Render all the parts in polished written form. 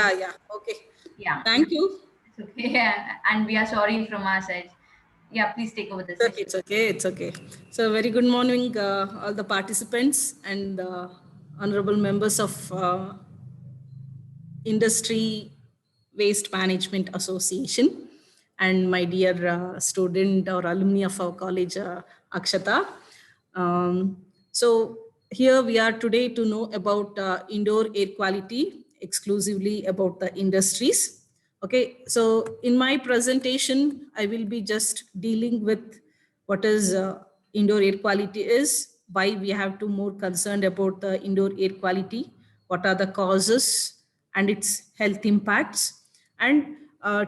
Yeah. Okay. Yeah, Thank you. it's okay. And we are sorry from our side. Yeah, please take over the It's okay. session. It's okay. It's okay. So, very good morning, all the participants and honorable members of Industry Waste Management Association, and my dear student or alumni of our college, Akshata. So here we are today to know about indoor air quality, exclusively about the industries. Okay, so in my presentation, I will be just dealing with what is indoor air quality is, why we have to more concerned about the indoor air quality, what are the causes and its health impacts. And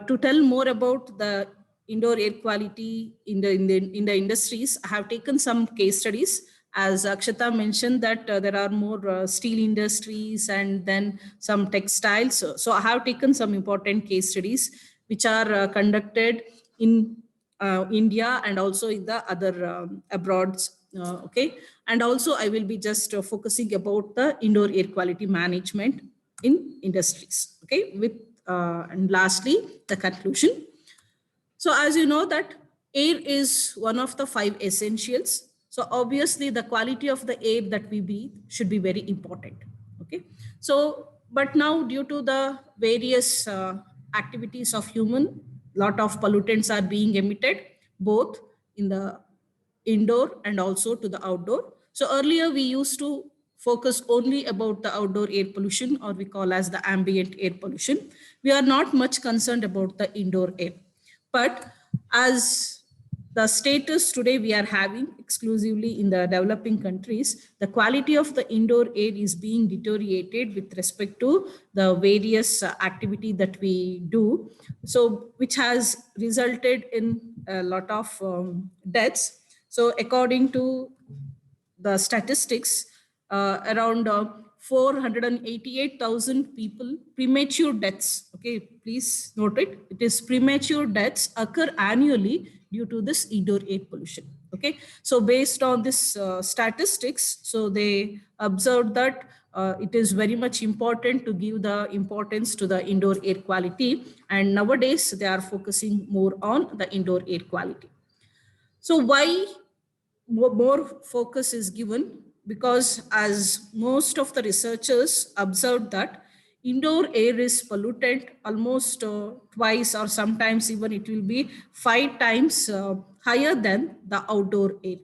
to tell more about the indoor air quality in the industries, I have taken some case studies. As Akshata mentioned that there are more steel industries and then some textiles. So I have taken some important case studies which are conducted in India and also in the other abroads. Okay, and also I will be just focusing about the indoor air quality management in industries. Okay, with and lastly the conclusion. So as you know that air is one of the five essentials. So obviously the quality of the air that we breathe should be very important. Okay. So, but now due to the various activities of human, lot of pollutants are being emitted both in the indoor and also to the outdoor. So earlier we used to focus only about the outdoor air pollution, or we call as the ambient air pollution. We are not much concerned about the indoor air. But as the status today we are having exclusively in the developing countries, the quality of the indoor air is being deteriorated with respect to the various activity that we do. So which has resulted in a lot of deaths. So according to the statistics, around 488,000 people, premature deaths. Okay, please note it. It is premature deaths occur annually due to this indoor air pollution. Okay, so based on this statistics, so they observed that it is very much important to give the importance to the indoor air quality, and nowadays they are focusing more on the indoor air quality. So why more focus is given? Because as most of the researchers observed that indoor air is polluted almost twice, or sometimes even it will be 5 times higher than the outdoor air.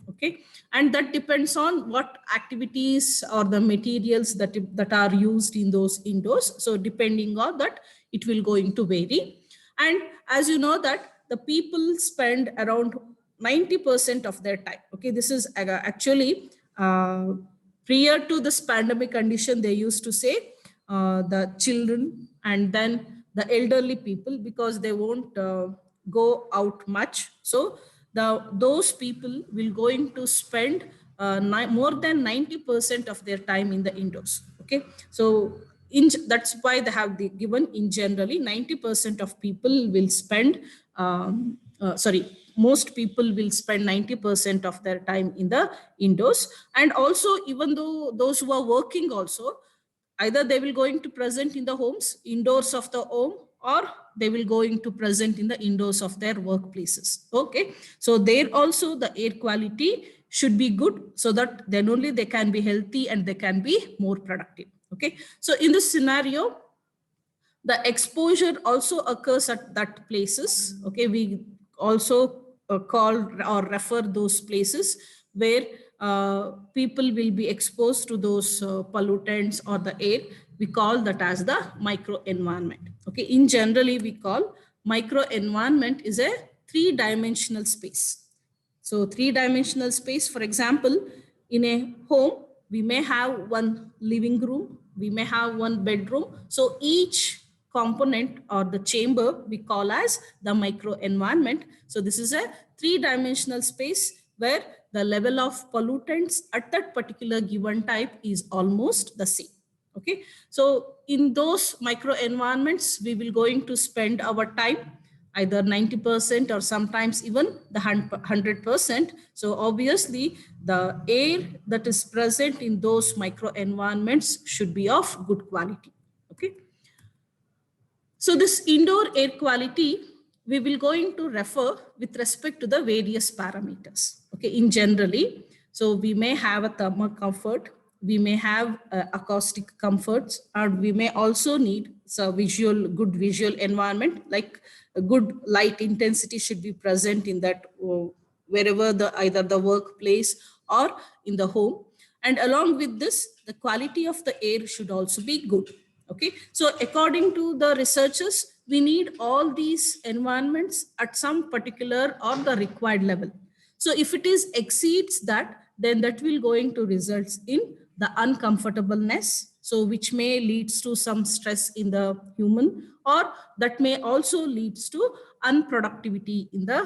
Okay, and that depends on what activities or the materials that are used in those indoors. So depending on that, it will going to vary. And as you know that the people spend around 90% of their time. Okay, this is actually prior to this pandemic condition, they used to say the children and then the elderly people, because they won't go out much. So those people will going to spend more than 90% of their time in the indoors. Okay, so that's why they have given in generally 90% of people will spend sorry, most people will spend 90% of their time in the indoors. And also, even though those who are working also, either they will going to present in the homes, indoors of the home, or they will going to present in the indoors of their workplaces. Okay, so there also the air quality should be good, so that then only they can be healthy and they can be more productive. Okay, so in this scenario, the exposure also occurs at that places. Okay, we also call or refer those places where people will be exposed to those pollutants or the air. We call that as the micro environment. Okay, in generally we call micro environment is a three-dimensional space. So three-dimensional space, for example, in a home, we may have one living room, we may have one bedroom. So each component or the chamber we call as the micro environment. So this is a three-dimensional space where the level of pollutants at that particular given type is almost the same. Okay, so in those micro environments, we will going to spend our time either 90% or sometimes even the 100%. So obviously the air that is present in those micro environments should be of good quality. Okay. So this indoor air quality, we will going to refer with respect to the various parameters. Okay, in generally, so we may have a thermal comfort, we may have acoustic comforts, and we may also need some good visual environment, like a good light intensity should be present in that wherever either the workplace or in the home. And along with this, the quality of the air should also be good. Okay, so according to the researchers, we need all these environments at some particular or the required level. So if it is exceeds that, then that will going to result in the uncomfortableness, so which may leads to some stress in the human, or that may also leads to unproductivity in the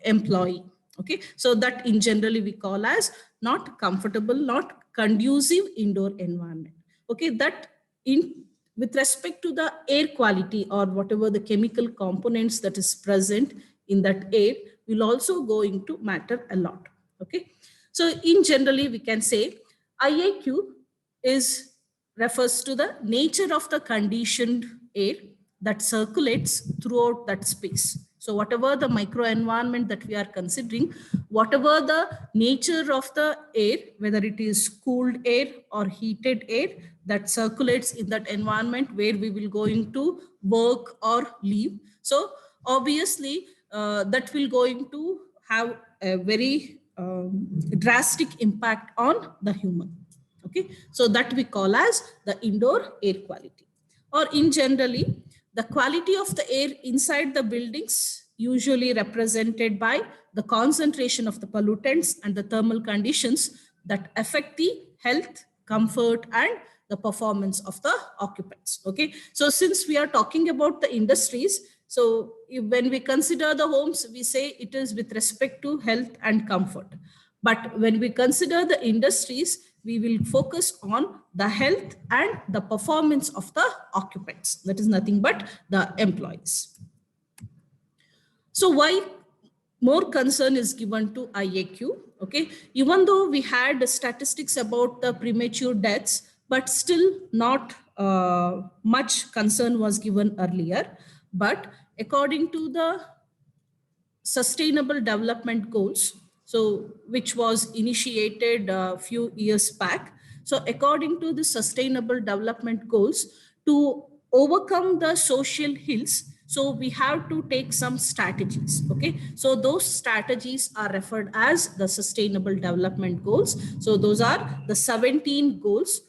employee. Okay, so that in generally we call as not comfortable, not conducive indoor environment. Okay, that in with respect to the air quality or whatever the chemical components that is present in that air will also going to matter a lot. Okay, so in generally we can say IAQ is refers to the nature of the conditioned air that circulates throughout that space. So whatever the microenvironment that we are considering, whatever the nature of the air, whether it is cooled air or heated air that circulates in that environment where we will going to work or live. So obviously that will going to have a very drastic impact on the human. Okay, so that we call as the indoor air quality. Or in generally, the quality of the air inside the buildings usually represented by the concentration of the pollutants and the thermal conditions that affect the health, comfort, and the performance of the occupants. Okay, so since we are talking about the industries, so when we consider the homes, we say it is with respect to health and comfort. But when we consider the industries, we will focus on the health and the performance of the occupants. That is nothing but the employees. So why more concern is given to IAQ? Okay, even though we had statistics about the premature deaths, but still not much concern was given earlier. But according to the Sustainable Development Goals, so which was initiated a few years back. So according to the Sustainable Development Goals, to overcome the social ills, so we have to take some strategies. Okay, so those strategies are referred as the Sustainable Development Goals. So those are the 17 goals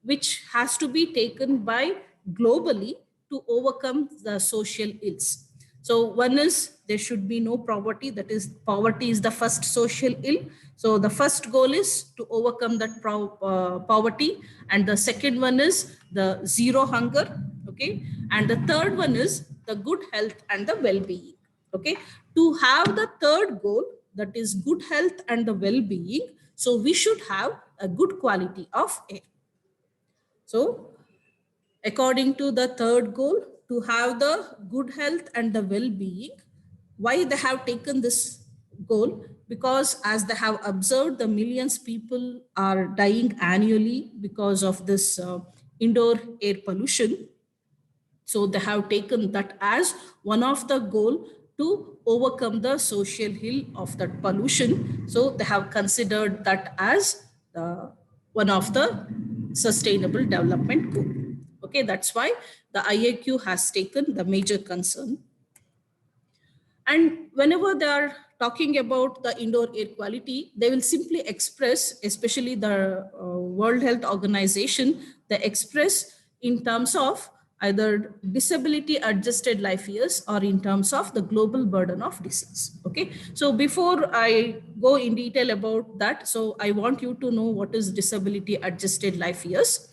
which has to be taken by globally to overcome the social ills. So one is there should be no poverty. That is, poverty is the first social ill. So the first goal is to overcome that poverty. And the second one is the zero hunger. Okay. And the third one is the good health and the well-being. Okay. To have the third goal, that is good health and the well-being, so we should have a good quality of air. So according to the third goal, to have the good health and the well-being, why they have taken this goal? Because as they have observed, the millions people are dying annually because of this indoor air pollution. So they have taken that as one of the goal to overcome the social ill of that pollution. So they have considered that as one of the sustainable development goal. Okay, that's why the IAQ has taken the major concern. And whenever they are talking about the indoor air quality, they will simply express, especially the World Health Organization, they express in terms of either disability adjusted life years or in terms of the global burden of disease. Okay, so before I go in detail about that, so I want you to know what is disability adjusted life years.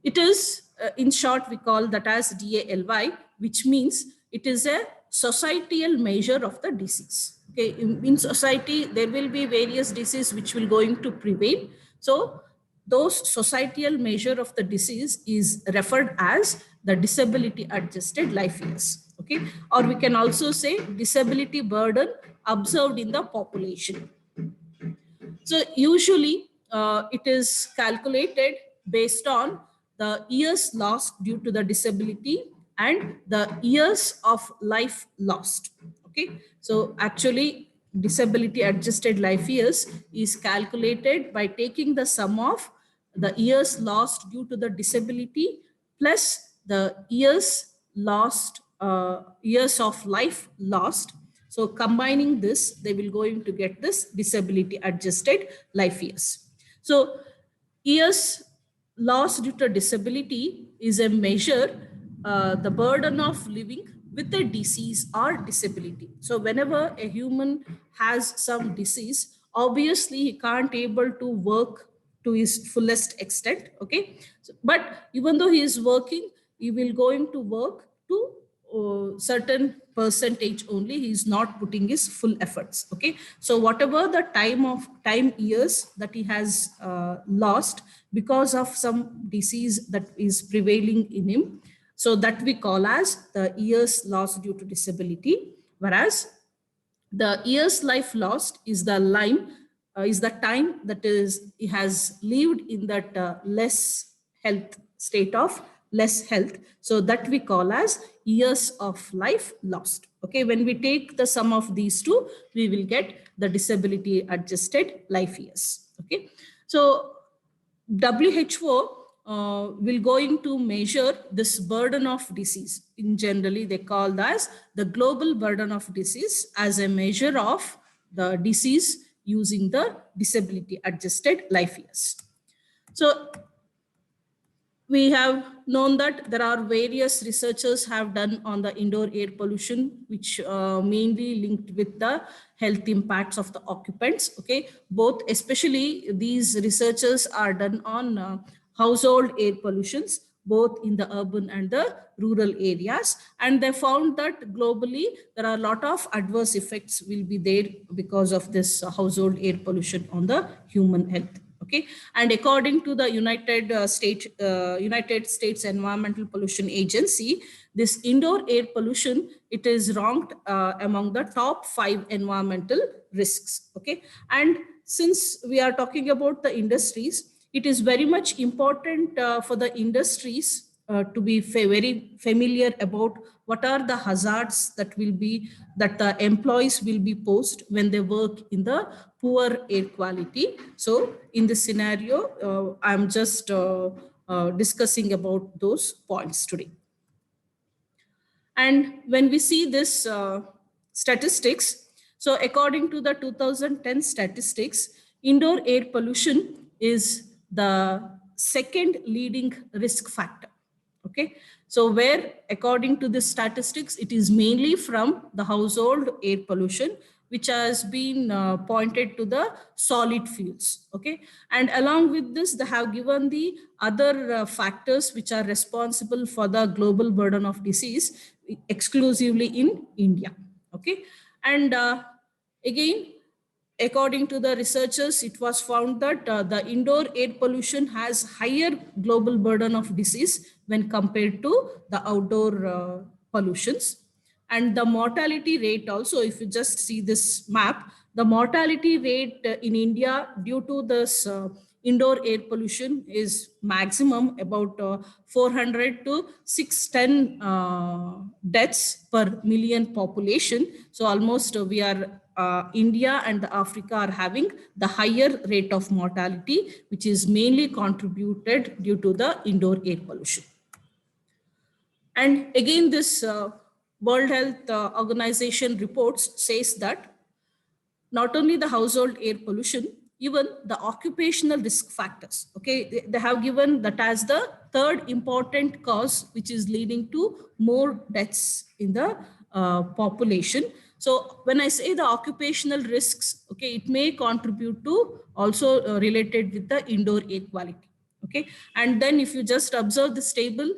It is, in short, we call that as DALY, which means it is a societal measure of the disease. Okay, in society, there will be various diseases which will going to prevail. So those societal measure of the disease is referred as the disability adjusted life years. Okay, or we can also say disability burden observed in the population. So usually it is calculated based on the years lost due to the disability and the years of life lost. Okay, so actually disability adjusted life years is calculated by taking the sum of the years lost due to the disability plus the years of life lost. So combining this, they will going to get this disability adjusted life years. So years lost due to disability is a measure the burden of living with a disease or disability. So whenever a human has some disease, obviously he can't able to work to his fullest extent. Okay, so, but even though he is working, he will going to work to certain percentage only. He is not putting his full efforts. Okay, so whatever the time years that he has lost because of some disease that is prevailing in him, so that we call as the years lost due to disability. Whereas the years life lost is the time that is he has lived in that less health state of less health, so that we call as years of life lost. Okay, when we take the sum of these two, we will get the disability adjusted life years. Okay, so WHO will going to measure this burden of disease. In generally, they call as the global burden of disease as a measure of the disease using the disability adjusted life years. So we have known that there are various researchers have done on the indoor air pollution, which mainly linked with the health impacts of the occupants. Okay, both especially these researchers are done on household air pollutions, both in the urban and the rural areas. And they found that globally, there are a lot of adverse effects will be there because of this household air pollution on the human health. Okay, and according to the United States Environmental Pollution Agency, this indoor air pollution, it is ranked among the top 5 environmental risks. Okay, and since we are talking about the industries, it is very much important for the industries to be very familiar about what are the hazards that will be that the employees will be posed when they work in the poor air quality. So in this scenario, I'm just discussing about those points today. And when we see this statistics, so according to the 2010 statistics, indoor air pollution is the second leading risk factor. Okay, so where according to the statistics, it is mainly from the household air pollution, which has been pointed to the solid fuels. Okay, and along with this, they have given the other factors which are responsible for the global burden of disease exclusively in India. Okay, and again, according to the researchers, it was found that the indoor air pollution has higher global burden of disease when compared to the outdoor pollutions. And the mortality rate also, if you just see this map, the mortality rate in India due to this indoor air pollution is maximum about 400 to 610 deaths per million population. So almost we are India and Africa are having the higher rate of mortality, which is mainly contributed due to the indoor air pollution. And again, this World Health Organization reports says that not only the household air pollution, even the occupational risk factors. Okay, they have given that as the third important cause, which is leading to more deaths in the population. So when I say the occupational risks, okay, it may contribute to also related with the indoor air quality. Okay, and then if you just observe this table,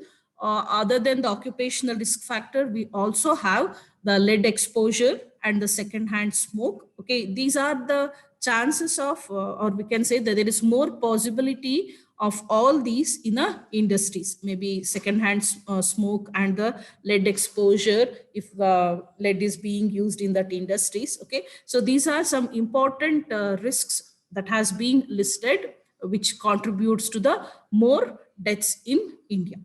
other than the occupational risk factor, we also have the lead exposure and the secondhand smoke. Okay, these are the chances of, or we can say that there is more possibility of all these in a industries, maybe secondhand smoke and the lead exposure if lead is being used in that industries. Okay, so these are some important risks that has been listed, which contributes to the more deaths in India.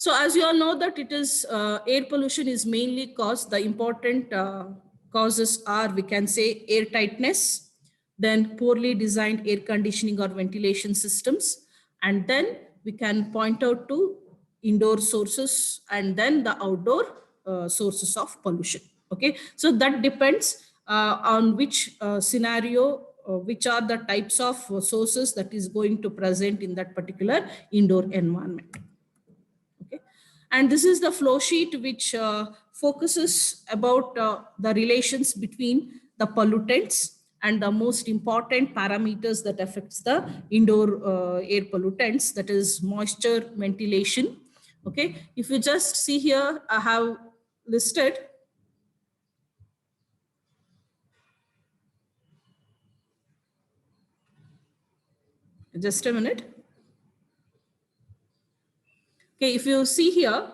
So as you all know that it is air pollution is mainly caused, the important causes are, we can say, air tightness, then poorly designed air conditioning or ventilation systems, and then we can point out to indoor sources and then the outdoor sources of pollution. Okay, so that depends on which scenario, which are the types of sources that is going to present in that particular indoor environment. Okay, and this is the flow sheet which focuses about the relations between the pollutants and the most important parameters that affects the indoor air pollutants, that is moisture, ventilation. Okay, if you just see here, I have listed just a minute. Okay, if you see here,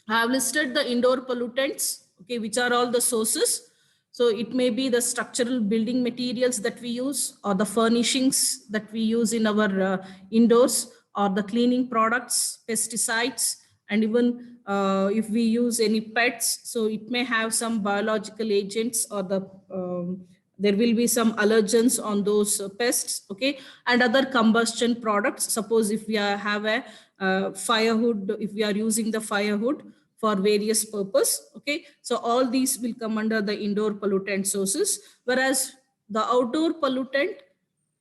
I have listed the indoor pollutants, okay, which are all the sources. So it may be the structural building materials that we use, or the furnishings that we use in our indoors, or the cleaning products, pesticides, and even if we use any pets, so it may have some biological agents, or there will be some allergens on those pests, okay, and other combustion products. Suppose if we have a firewood, if we are using the firewood for various purpose, okay, so all these will come under the indoor pollutant sources. Whereas the outdoor pollutant,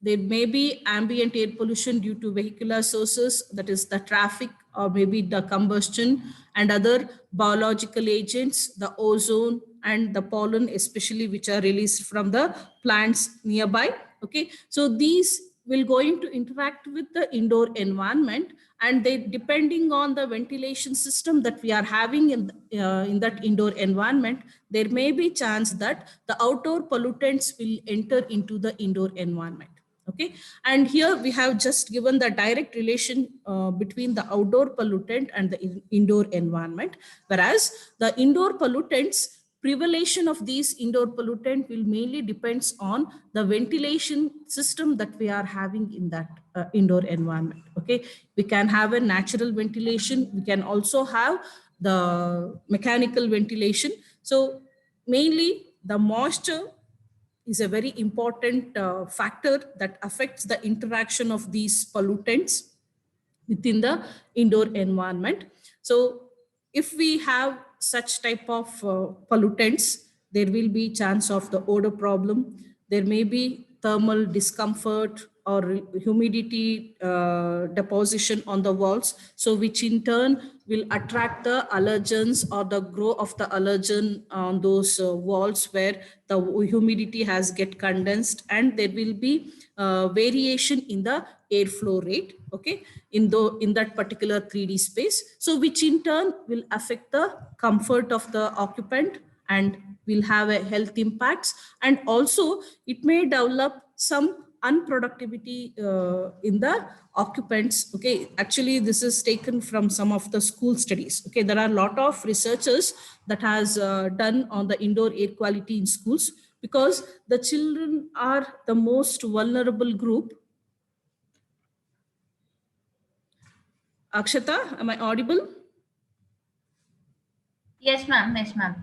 there may be ambient air pollution due to vehicular sources, that is the traffic, or maybe the combustion, and other biological agents, the ozone and the pollen, especially which are released from the plants nearby. Okay, so these will going to interact with the indoor environment, and they, depending on the ventilation system that we are having in that indoor environment, there may be chance that the outdoor pollutants will enter into the indoor environment. Okay, and here we have just given the direct relation between the outdoor pollutant and the indoor environment, whereas the indoor pollutants, privation of these indoor pollutant will mainly depends on the ventilation system that we are having in that indoor environment. Okay, we can have a natural ventilation, we can also have the mechanical ventilation. So mainly the moisture is a very important factor that affects the interaction of these pollutants within the indoor environment. So if we have such type of pollutants, there will be chance of the odor problem. There may be thermal discomfort or humidity deposition on the walls, so which in turn will attract the allergens or the growth of the allergen on those walls where the humidity has get condensed, and there will be variation in the airflow rate, okay, in that particular 3D space, so which in turn will affect the comfort of the occupant and will have a health impacts. And also it may develop some unproductivity in the occupants. Okay, actually this is taken from some of the school studies. Okay, there are a lot of researchers that has done on the indoor air quality in schools, because the children are the most vulnerable group. Akshata, am I audible? Yes, ma'am. Yes, ma'am.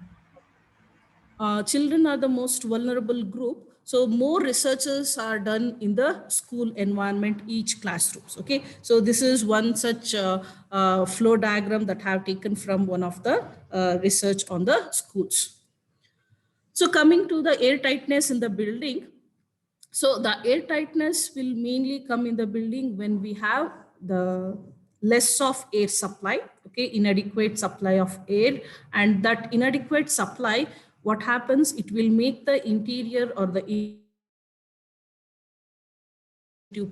Children are the most vulnerable group. So more researchers are done in the school environment, each classrooms. Okay, so this is one such flow diagram that I have taken from one of the research on the schools. So coming to the air tightness in the building. So the air tightness will mainly come in the building when we have the less of air supply, okay, inadequate supply of air, and that inadequate supply, what happens, it will make the interior or the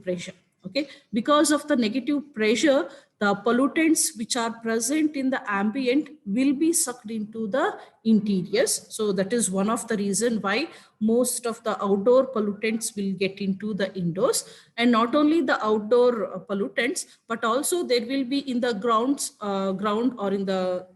pressure. Okay, because of the negative pressure, the pollutants which are present in the ambient will be sucked into the interiors. So that is one of the reason why most of the outdoor pollutants will get into the indoors. And not only the outdoor pollutants, but also there will be in the ground or in the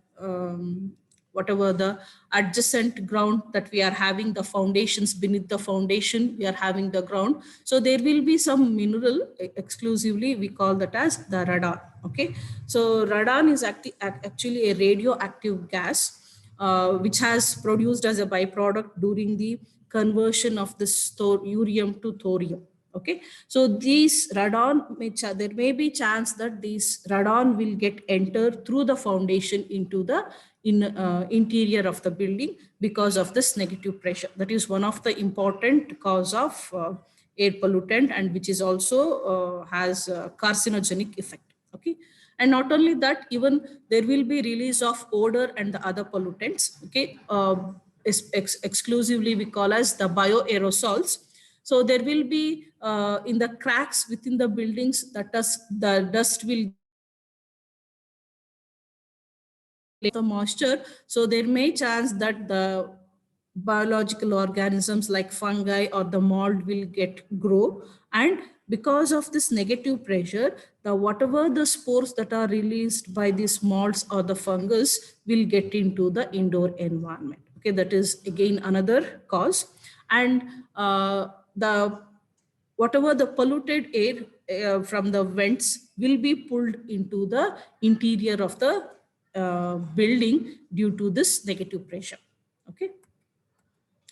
whatever the adjacent ground that we are having, the foundations beneath the foundation, we are having the ground. So there will be some mineral exclusively, we call that as the radon. Okay, so radon is actually a radioactive gas which has produced as a byproduct during the conversion of this urea to thorium. Okay, so these radon, there may be chance that these radon will get entered through the foundation into the interior of the building because of this negative pressure. That is one of the important cause of air pollutant, and which is also has a carcinogenic effect. Okay, and not only that, even there will be release of odor and the other pollutants. Okay, exclusively we call as the bioaerosols. So there will be in the cracks within the buildings, the dust will the moisture. So there may chance that the biological organisms like fungi or the mold will grow, and because of this negative pressure, the whatever the spores that are released by these molds or the fungus will get into the indoor environment. Okay, that is again another cause. And the whatever the polluted air from the vents will be pulled into the interior of the building due to this negative pressure. Okay,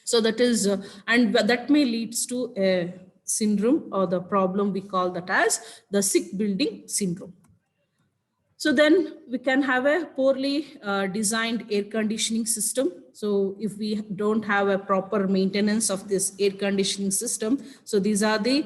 so that is and that may leads to a syndrome, or the problem we call that as the sick building syndrome. So then we can have a poorly designed air conditioning system. So if we don't have a proper maintenance of this air conditioning system, so these are the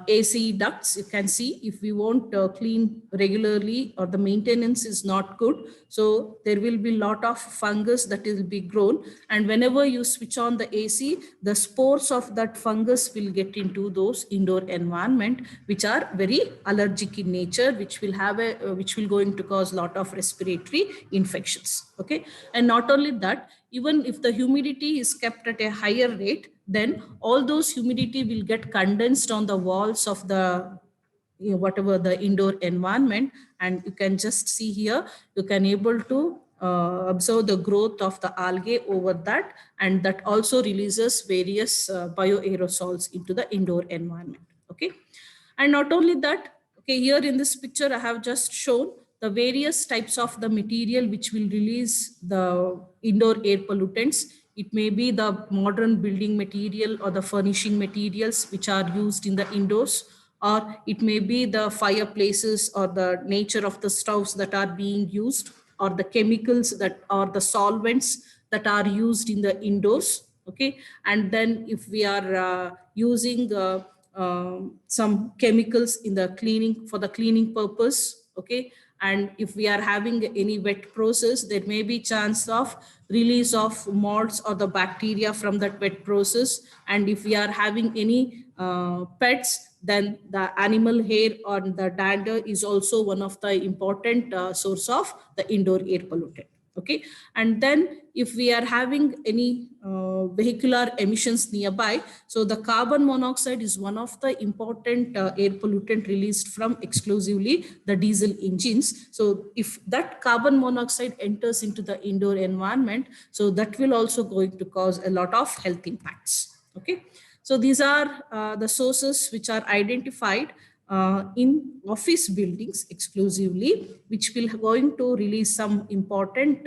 AC ducts. You can see if we won't clean regularly or the maintenance is not good, so there will be a lot of fungus that will be grown. And whenever you switch on the AC, the spores of that fungus will get into those indoor environment, which are very allergic in nature, which will have which will going to cause a lot of respiratory infections. Okay, and not only that, even if the humidity is kept at a higher rate, then all those humidity will get condensed on the walls of the whatever the indoor environment, and you can just see here, you can able to observe the growth of the algae over that, and that also releases various bioaerosols into the indoor environment. Okay, and not only that, okay, here in this picture I have just shown the various types of the material which will release the indoor air pollutants. It may be the modern building material or the furnishing materials which are used in the indoors, or it may be the fireplaces or the nature of the stoves that are being used, or the chemicals that are the solvents that are used in the indoors. Okay, and then if we are using some chemicals in the cleaning for the cleaning purpose. Okay, and if we are having any wet process, there may be chance of release of molds or the bacteria from that wet process. And if we are having any pets, then the animal hair or the dander is also one of the important source of the indoor air pollutant. Okay, and then if we are having any vehicular emissions nearby, so the carbon monoxide is one of the important air pollutant released from exclusively the diesel engines. So if that carbon monoxide enters into the indoor environment, so that will also going to cause a lot of health impacts. Okay, so these are the sources which are identified in office buildings exclusively, which will going to release some important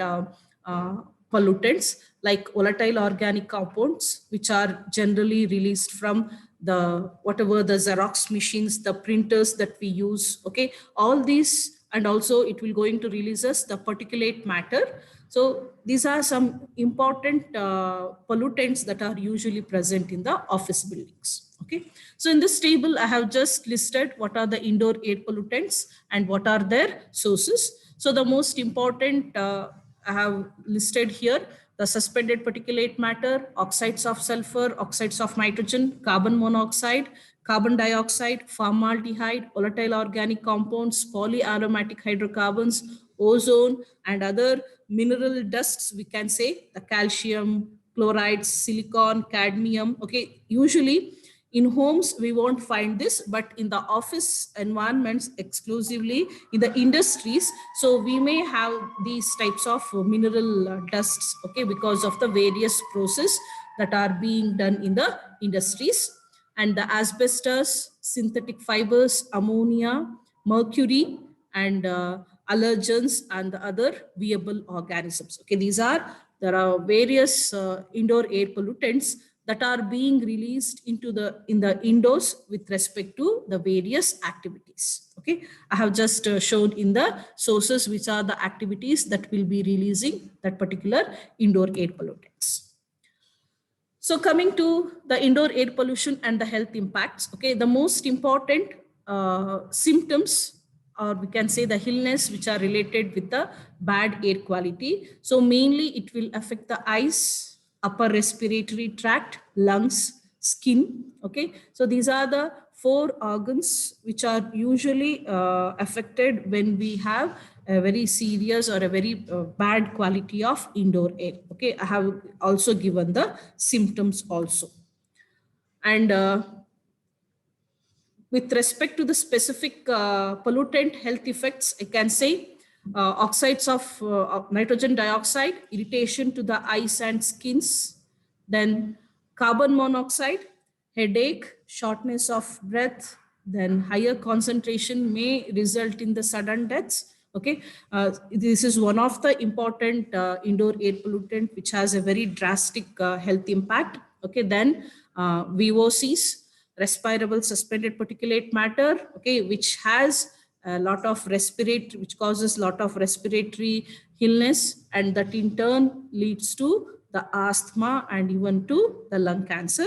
pollutants like volatile organic compounds, which are generally released from the whatever the Xerox machines, the printers that we use. Okay, all these, and also it will going to release us the particulate matter. So these are some important pollutants that are usually present in the office buildings. Okay, so in this table, I have just listed what are the indoor air pollutants and what are their sources. So the most important I have listed here: the suspended particulate matter, oxides of sulfur, oxides of nitrogen, carbon monoxide, carbon dioxide, formaldehyde, volatile organic compounds, polyaromatic hydrocarbons, ozone, and other mineral dusts, we can say, the calcium, chlorides, silicon, cadmium. Okay, usually In homes, we won't find this, but in the office environments, exclusively in the industries, so we may have these types of mineral dusts, okay, because of the various process that are being done in the industries. And the asbestos, synthetic fibers, ammonia, mercury, and allergens, and the other viable organisms. Okay, there are various indoor air pollutants that are being released into in the indoors with respect to the various activities. Okay, I have just shown in the sources which are the activities that will be releasing that particular indoor air pollutants. So coming to the indoor air pollution and the health impacts, okay, the most important symptoms, or we can say the illness which are related with the bad air quality. So mainly it will affect the eyes, upper respiratory tract, lungs, skin. Okay, so these are the 4 organs which are usually affected when we have a very serious or a very bad quality of indoor air. Okay, I have also given the symptoms also. And with respect to the specific pollutant health effects, I can say oxides of nitrogen dioxide, irritation to the eyes and skins, then carbon monoxide, headache, shortness of breath, then higher concentration may result in the sudden deaths. Okay, this is one of the important indoor air pollutant which has a very drastic health impact. Okay, then VOCs, respirable suspended particulate matter, okay, which has a lot of respiratory, which causes a lot of respiratory illness, and that in turn leads to the asthma and even to the lung cancer.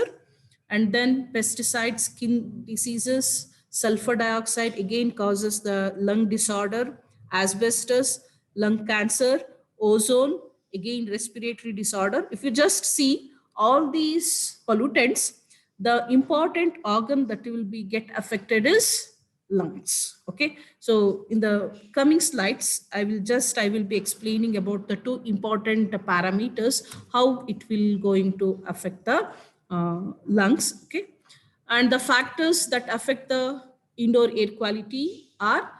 And then pesticides, skin diseases, sulfur dioxide again causes the lung disorder, asbestos, lung cancer, ozone, again respiratory disorder. If you just see all these pollutants, the important organ that will be get affected is lungs. Okay, so in the coming slides, I will be explaining about the 2 important parameters, how it will going to affect the lungs. Okay, and the factors that affect the indoor air quality are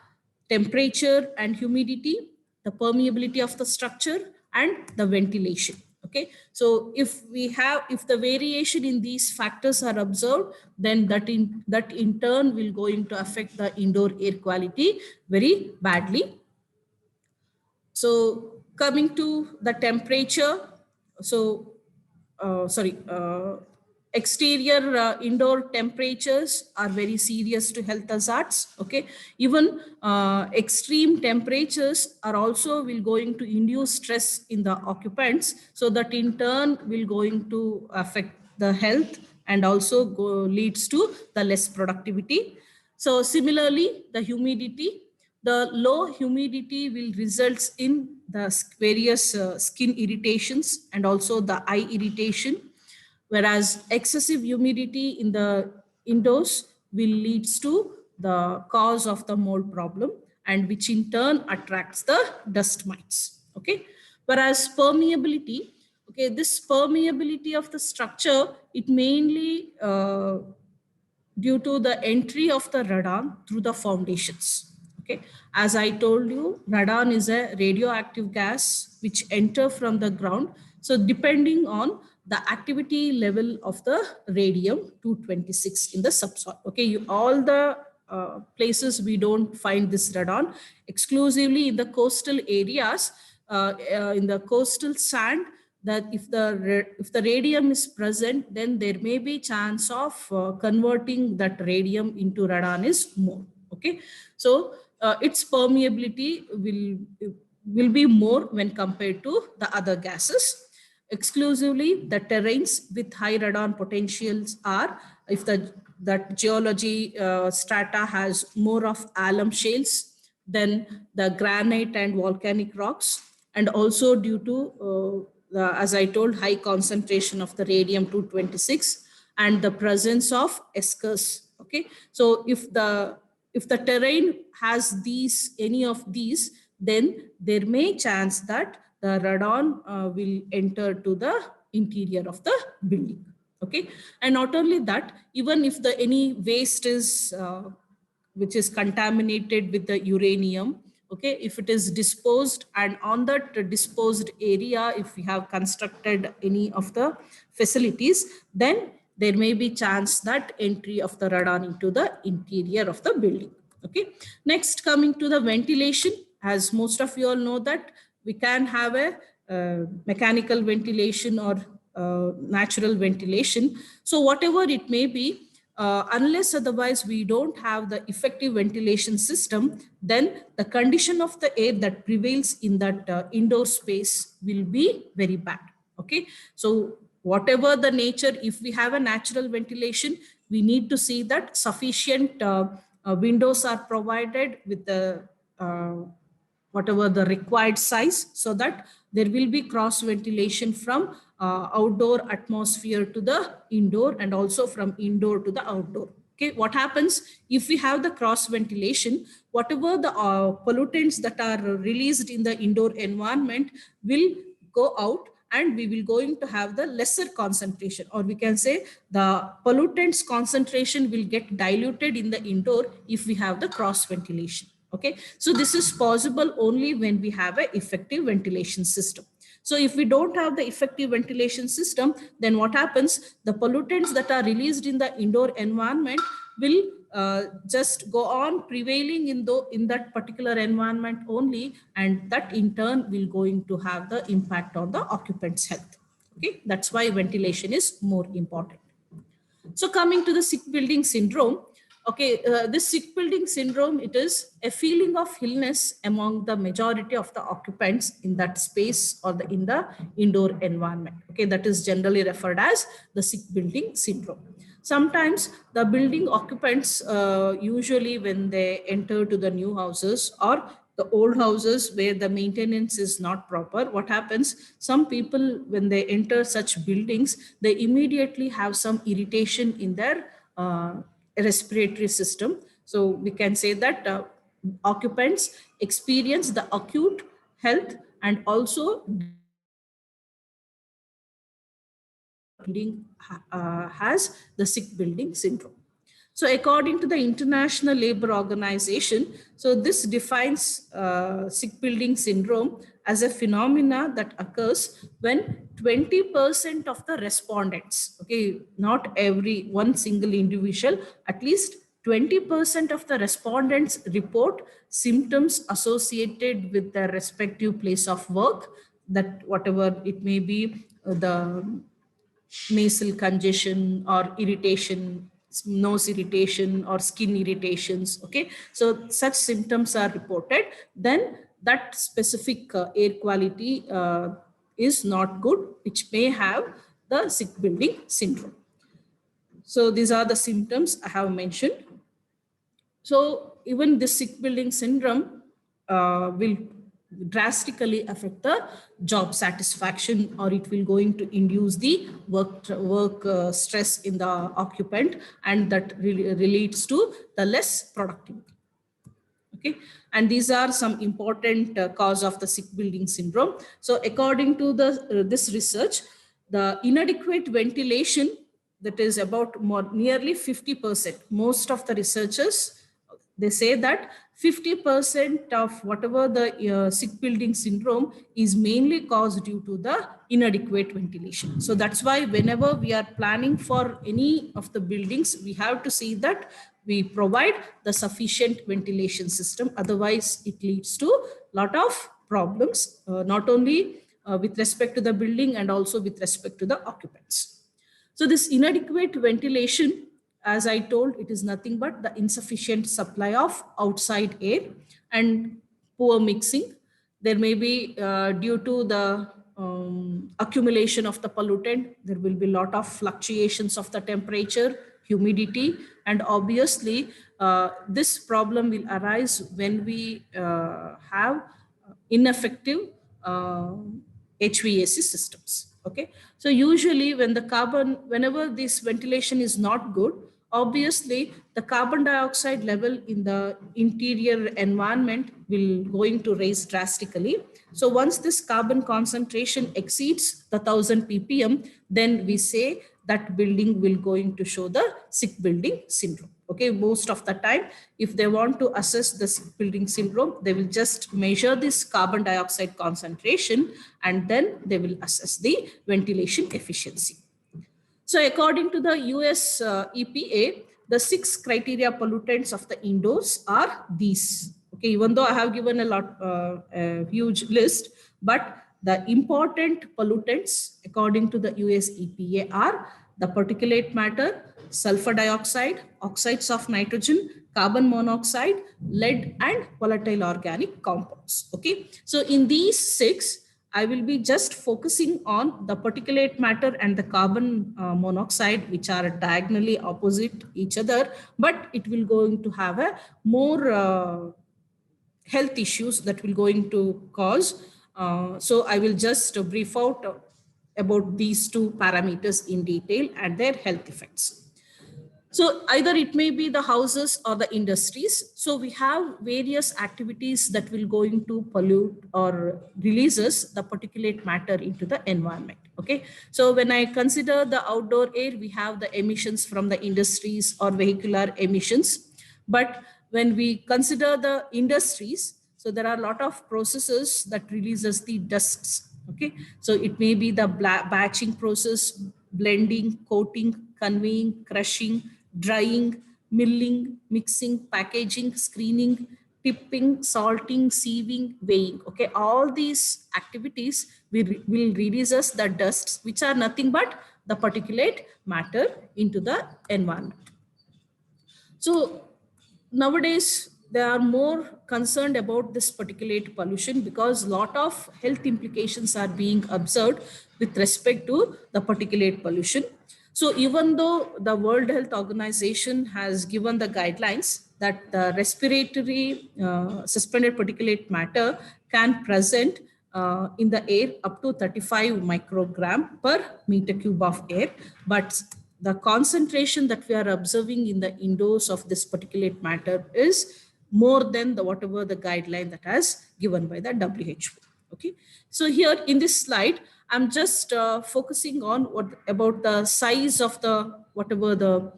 temperature and humidity, the permeability of the structure, and the ventilation. Okay, so if the variation in these factors are observed, then that in turn will going to affect the indoor air quality very badly. So coming to the temperature, so exterior indoor temperatures are very serious to health hazards. Okay, even extreme temperatures are also will going to induce stress in the occupants, so that in turn will going to affect the health and also leads to the less productivity. So similarly, the humidity, the low humidity will results in the various skin irritations and also the eye irritation, whereas excessive humidity in the indoors will leads to the cause of the mold problem, and which in turn attracts the dust mites. Okay, whereas permeability, okay, this permeability of the structure, it mainly due to the entry of the radon through the foundations. Okay, as I told you, radon is a radioactive gas which enter from the ground. So depending on the activity level of the radium 226 in the subsoil. Okay, all the places we don't find this radon, exclusively in the coastal areas, in the coastal sand, that if the radium is present, then there may be chance of converting that radium into radon is more. Okay, so its permeability will be more when compared to the other gases. Exclusively the terrains with high radon potentials are if that geology strata has more of alum shales, then the granite and volcanic rocks, and also due to as I told, high concentration of the radium 226 and the presence of eskers. Okay, so if the terrain has any of these, then there may chance that the radon will enter to the interior of the building. Okay, and not only that, even if the any waste is which is contaminated with the uranium, okay, if it is disposed, and on that disposed area, if we have constructed any of the facilities, then there may be chance that entry of the radon into the interior of the building. Okay, next, coming to the ventilation, as most of you all know that we can have a mechanical ventilation or natural ventilation. So whatever it may be, unless otherwise we don't have the effective ventilation system, then the condition of the air that prevails in that indoor space will be very bad. Okay, so whatever the nature, if we have a natural ventilation, we need to see that sufficient windows are provided with the whatever the required size, so that there will be cross ventilation from outdoor atmosphere to the indoor, and also from indoor to the outdoor. Okay, what happens if we have the cross ventilation? Whatever the pollutants that are released in the indoor environment will go out, and we will going to have the lesser concentration, or we can say the pollutants concentration will get diluted in the indoor if we have the cross ventilation. Okay, so this is possible only when we have an effective ventilation system. So if we don't have the effective ventilation system, then what happens? The pollutants that are released in the indoor environment will just go on prevailing in that particular environment only, and that in turn will going to have the impact on the occupant's health. Okay, that's why ventilation is more important. So coming to the sick building syndrome, okay, this sick building syndrome, it is a feeling of illness among the majority of the occupants in that space or in the indoor environment. Okay, that is generally referred as the sick building syndrome. Sometimes the building occupants, usually when they enter to the new houses or the old houses where the maintenance is not proper, what happens? Some people, when they enter such buildings, they immediately have some irritation in their respiratory system. So we can say that occupants experience the acute health and also building has the sick building syndrome. So according to the International Labour Organization, so this defines sick building syndrome as a phenomena that occurs when 20% of the respondents, okay, not every one single individual, at least 20% of the respondents report symptoms associated with their respective place of work, that whatever it may be, the nasal congestion or irritation, nose irritation or skin irritations. Okay, so such symptoms are reported, then that specific air quality is not good, which may have the sick building syndrome. So these are the symptoms I have mentioned. So even this sick building syndrome will drastically affect the job satisfaction, or it will going to induce the work stress in the occupant, and that relates to the less productivity. Okay, and these are some important cause of the sick building syndrome. So according to the this research, the inadequate ventilation, that is about nearly 50%. Most of the researchers, they say that 50% of whatever the sick building syndrome is mainly caused due to the inadequate ventilation. So that's why whenever we are planning for any of the buildings, we have to see that we provide the sufficient ventilation system. Otherwise, it leads to a lot of problems, not only with respect to the building and also with respect to the occupants. So this inadequate ventilation, as I told, it is nothing but the insufficient supply of outside air and poor mixing. There may be due to the accumulation of the pollutant, there will be a lot of fluctuations of the temperature, humidity, and obviously this problem will arise when we have ineffective HVAC systems. Okay, so usually when the whenever this ventilation is not good, obviously the carbon dioxide level in the interior environment will going to rise drastically. So once this carbon concentration exceeds the 1000 ppm, then we say that building will going to show the sick building syndrome. Okay, most of the time, if they want to assess the sick building syndrome, they will just measure this carbon dioxide concentration and then they will assess the ventilation efficiency. So according to the US EPA, the 6 criteria pollutants of the indoors are these. Okay, even though I have given a huge list, but the important pollutants according to the US EPA are the particulate matter, sulfur dioxide, oxides of nitrogen, carbon monoxide, lead, and volatile organic compounds. Okay, so in these 6, I will be just focusing on the particulate matter and the carbon monoxide, which are diagonally opposite each other, but it will going to have a more health issues that will going to cause. So I will just brief out about these 2 parameters in detail and their health effects. So either it may be the houses or the industries. So we have various activities that will going to pollute or releases the particulate matter into the environment. Okay. So when I consider the outdoor air, we have the emissions from the industries or vehicular emissions. But when we consider the industries, so there are a lot of processes that releases the dusts. Okay. So it may be the batching process, blending, coating, conveying, crushing, drying, milling, mixing, packaging, screening, tipping, salting, sieving, weighing. Okay, all these activities will release us the dusts, which are nothing but the particulate matter into the environment. So nowadays, they are more concerned about this particulate pollution because a lot of health implications are being observed with respect to the particulate pollution. So even though the World Health Organization has given the guidelines that the respiratory suspended particulate matter can present in the air up to 35 microgram per meter cube of air, but the concentration that we are observing in the indoors of this particulate matter is more than the whatever the guideline that has given by the WHO. Okay, so here in this slide, I'm just focusing on what about the size of the whatever the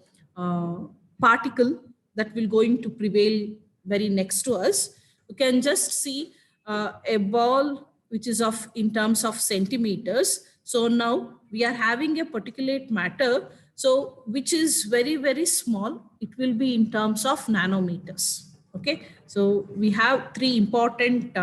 particle that will going to prevail very next to us. You can just see a ball which is of in terms of centimeters. So now we are having a particulate matter, so which is very, very small. It will be in terms of nanometers. Okay, so we have 3 important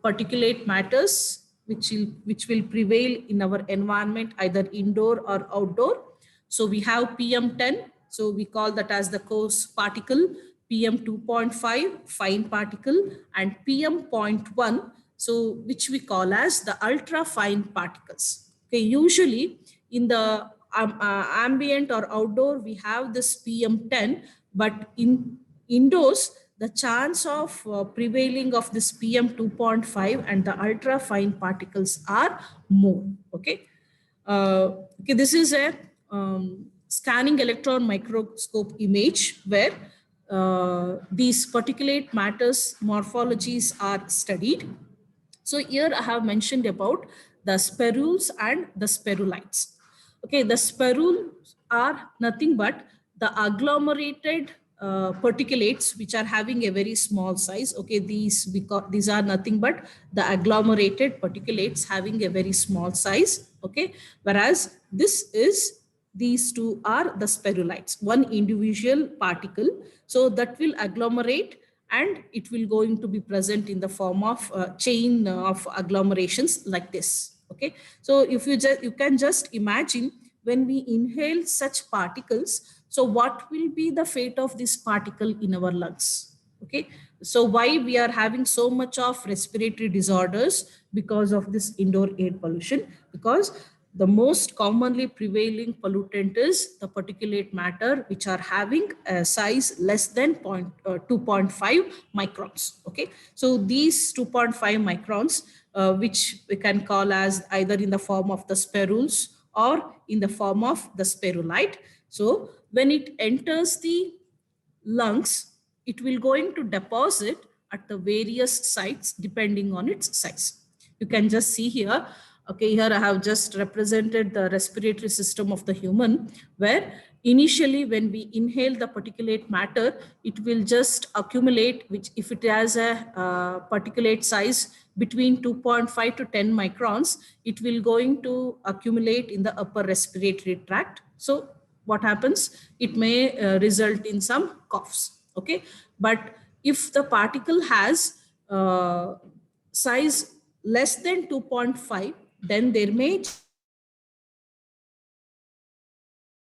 particulate matters which will prevail in our environment, either indoor or outdoor. So we have PM10, so we call that as the coarse particle, PM2.5 fine particle, and PM0.1, so which we call as the ultra fine particles. Okay, usually in the ambient or outdoor we have this PM10, but in indoors the chance of prevailing of this PM2.5 and the ultra fine particles are more. Okay, okay, this is a scanning electron microscope image where these particulate matters morphologies are studied. So here I have mentioned about the spherules and the spherulites. Okay, the spherules are nothing but the agglomerated particulates which are having a very small size. Okay, these are nothing but the agglomerated particulates having a very small size. Okay, whereas these 2 are the spherulites, one individual particle, so that will agglomerate and it will going to be present in the form of chain of agglomerations like this. Okay, so if you can just imagine when we inhale such particles, so what will be the fate of this particle in our lungs? Okay, so why we are having so much of respiratory disorders because of this indoor air pollution? Because the most commonly prevailing pollutant is the particulate matter, which are having a size less than 2.5 microns. Okay, so these 2.5 microns, which we can call as either in the form of the spherules or in the form of the spherulite. So when it enters the lungs, it will going to deposit at the various sites depending on its size. You can just see here Okay, here I have just represented the respiratory system of the human, where initially when we inhale the particulate matter, it will just accumulate, which if it has a particulate size between 2.5 to 10 microns, it will going to accumulate in the upper respiratory tract. So what happens? It may result in some coughs. Okay, but if the particle has size less than 2.5, then there may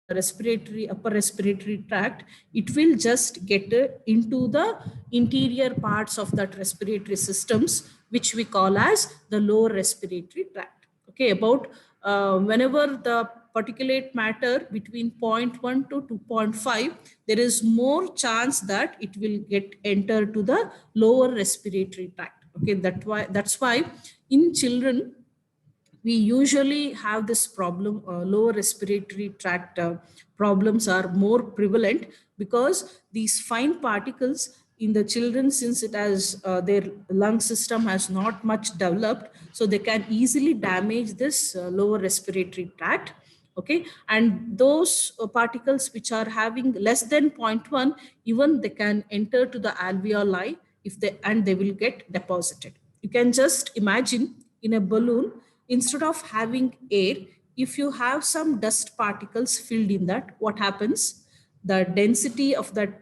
respiratory upper respiratory tract, it will just get into the interior parts of that respiratory systems, which we call as the lower respiratory tract. Okay, about whenever the particulate matter between 0.1 to 2.5, there is more chance that it will get enter to the lower respiratory tract. Okay, that's why in children we usually have this problem. Lower respiratory tract problems are more prevalent because these fine particles in the children, since it has their lung system has not much developed, so they can easily damage this lower respiratory tract. Okay, and those particles which are having less than 0.1, even they can enter to the alveoli, if they and they will get deposited. You can just imagine in a balloon, instead of having air, if you have some dust particles filled in that, what happens? The density of that,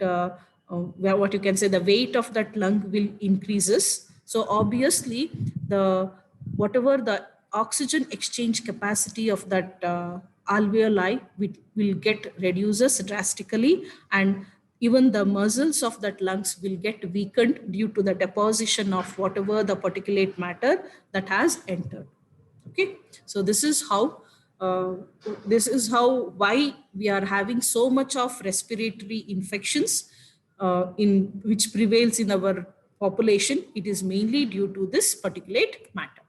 what you can say, the weight of that lung will increases. So obviously, the whatever the oxygen exchange capacity of that alveoli will get reduces drastically, and even the muscles of that lungs will get weakened due to the deposition of whatever the particulate matter that has entered. Okay, so uh, this is how why we are having so much of respiratory infections in which prevails in our population. It is mainly due to this particulate matter.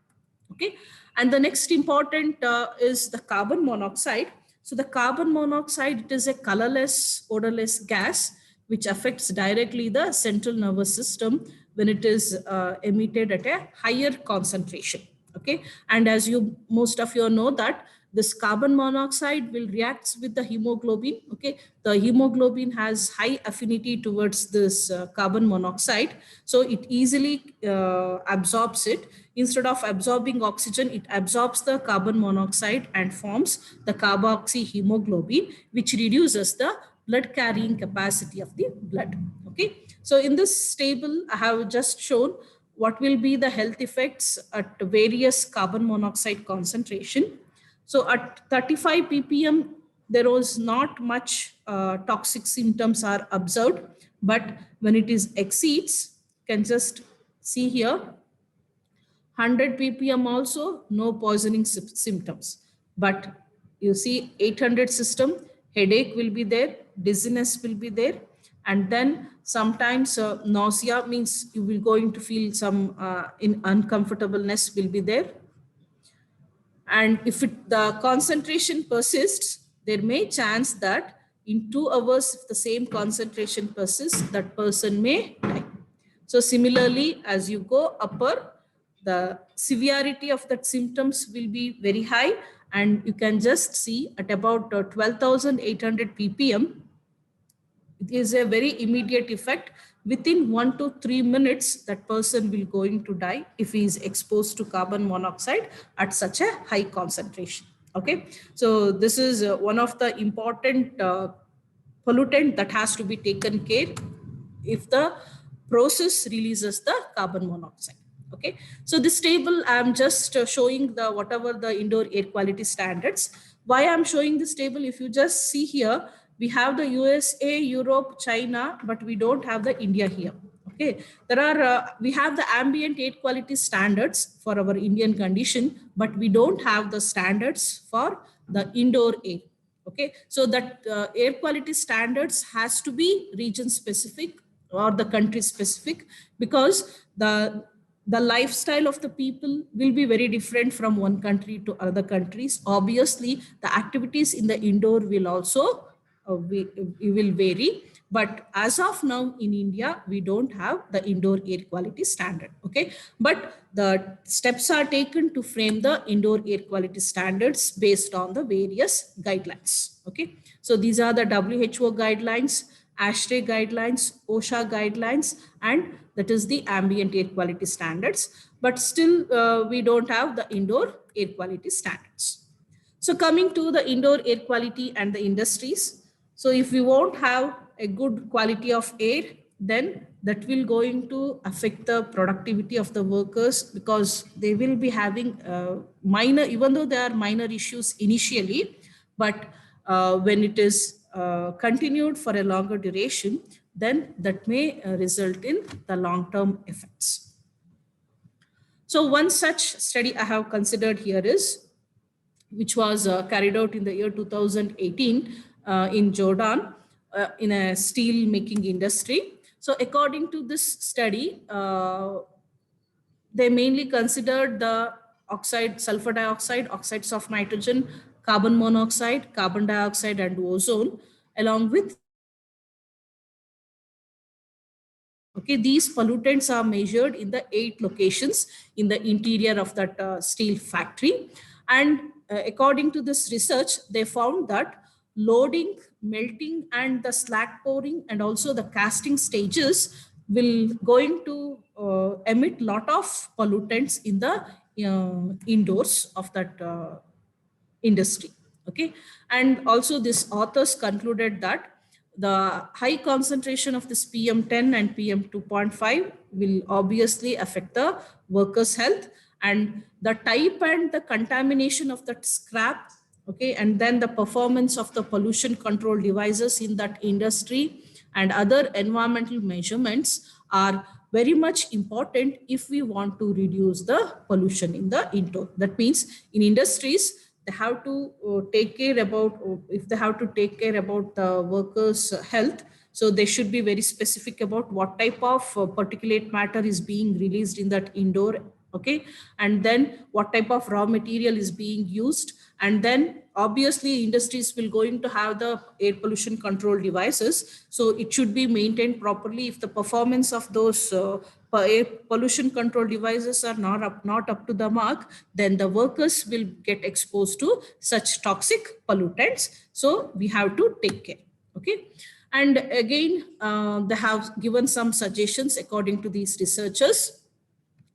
Okay, and the next important is the carbon monoxide. So the carbon monoxide, it is a colorless, odorless gas which affects directly the central nervous system when it is emitted at a higher concentration. Okay, and as you most of you know that this carbon monoxide will react with the hemoglobin. Okay, the hemoglobin has high affinity towards this carbon monoxide, so it easily absorbs it. Instead of absorbing oxygen, it absorbs the carbon monoxide and forms the carboxyhemoglobin, which reduces the blood carrying capacity of the blood. Okay, so in this table I have just shown what will be the health effects at various carbon monoxide concentration. So at 35 ppm, there was not much toxic symptoms are observed, but when it is exceeds, can just see here, 100 ppm also no poisoning symptoms. But you see 800 system, headache will be there, dizziness will be there, and then sometimes nausea, means you will going to feel some in uncomfortableness will be there. And if the concentration persists, there may chance that in 2 hours, if the same concentration persists, that person may die. So similarly, as you go upper, the severity of that symptoms will be very high, and you can just see at about 12,800 ppm, it is a very immediate effect. Within 1 to 3 minutes, that person will going to die if he is exposed to carbon monoxide at such a high concentration. Okay, so this is one of the important pollutant that has to be taken care if the process releases the carbon monoxide. Okay, so this table I'm just showing the whatever the indoor air quality standards. Why I'm showing this table? If you just see here, we have the USA, Europe, China, but we don't have the India here. Okay, there are we have the ambient air quality standards for our Indian condition, but we don't have the standards for the indoor air. Okay, so that air quality standards has to be region specific or the country specific, because the lifestyle of the people will be very different from one country to other countries. Obviously, the activities in the indoor will also we will vary. But as of now in India, we don't have the indoor air quality standard. Okay, but the steps are taken to frame the indoor air quality standards based on the various guidelines. Okay, so these are the WHO guidelines, ASHRAE guidelines, OSHA guidelines, and that is the ambient air quality standards. But still, we don't have the indoor air quality standards. So coming to the indoor air quality and the industries. So if we won't have a good quality of air, then that will going to affect the productivity of the workers, because they will be having minor, even though there are minor issues initially, but when it is continued for a longer duration, then that may result in the long-term effects. So one such study I have considered here is, which was carried out in the year 2018 in Jordan in a steel making industry. So according to this study, they mainly considered the oxide, sulfur dioxide, oxides of nitrogen, carbon monoxide, carbon dioxide, and ozone, along with. Okay, these pollutants are measured in the 8 locations in the interior of that steel factory. And according to this research, they found that loading, melting, and the slag pouring, and also the casting stages will going to emit lot of pollutants in the indoors of that industry. Okay, and also this authors concluded that the high concentration of this PM10 and PM2.5 will obviously affect the workers' health, and the type and the contamination of that scrap. Okay, and then the performance of the pollution control devices in that industry and other environmental measurements are very much important if we want to reduce the pollution in the indoor. That means in industries, they have to take care about, if they have to take care about the workers' health, so they should be very specific about what type of particulate matter is being released in that indoor. Okay, and then what type of raw material is being used, and then obviously industries will going to have the air pollution control devices, so it should be maintained properly. If the performance of those air pollution control devices are not up to the mark, then the workers will get exposed to such toxic pollutants, so we have to take care. Okay, and again they have given some suggestions according to these researchers.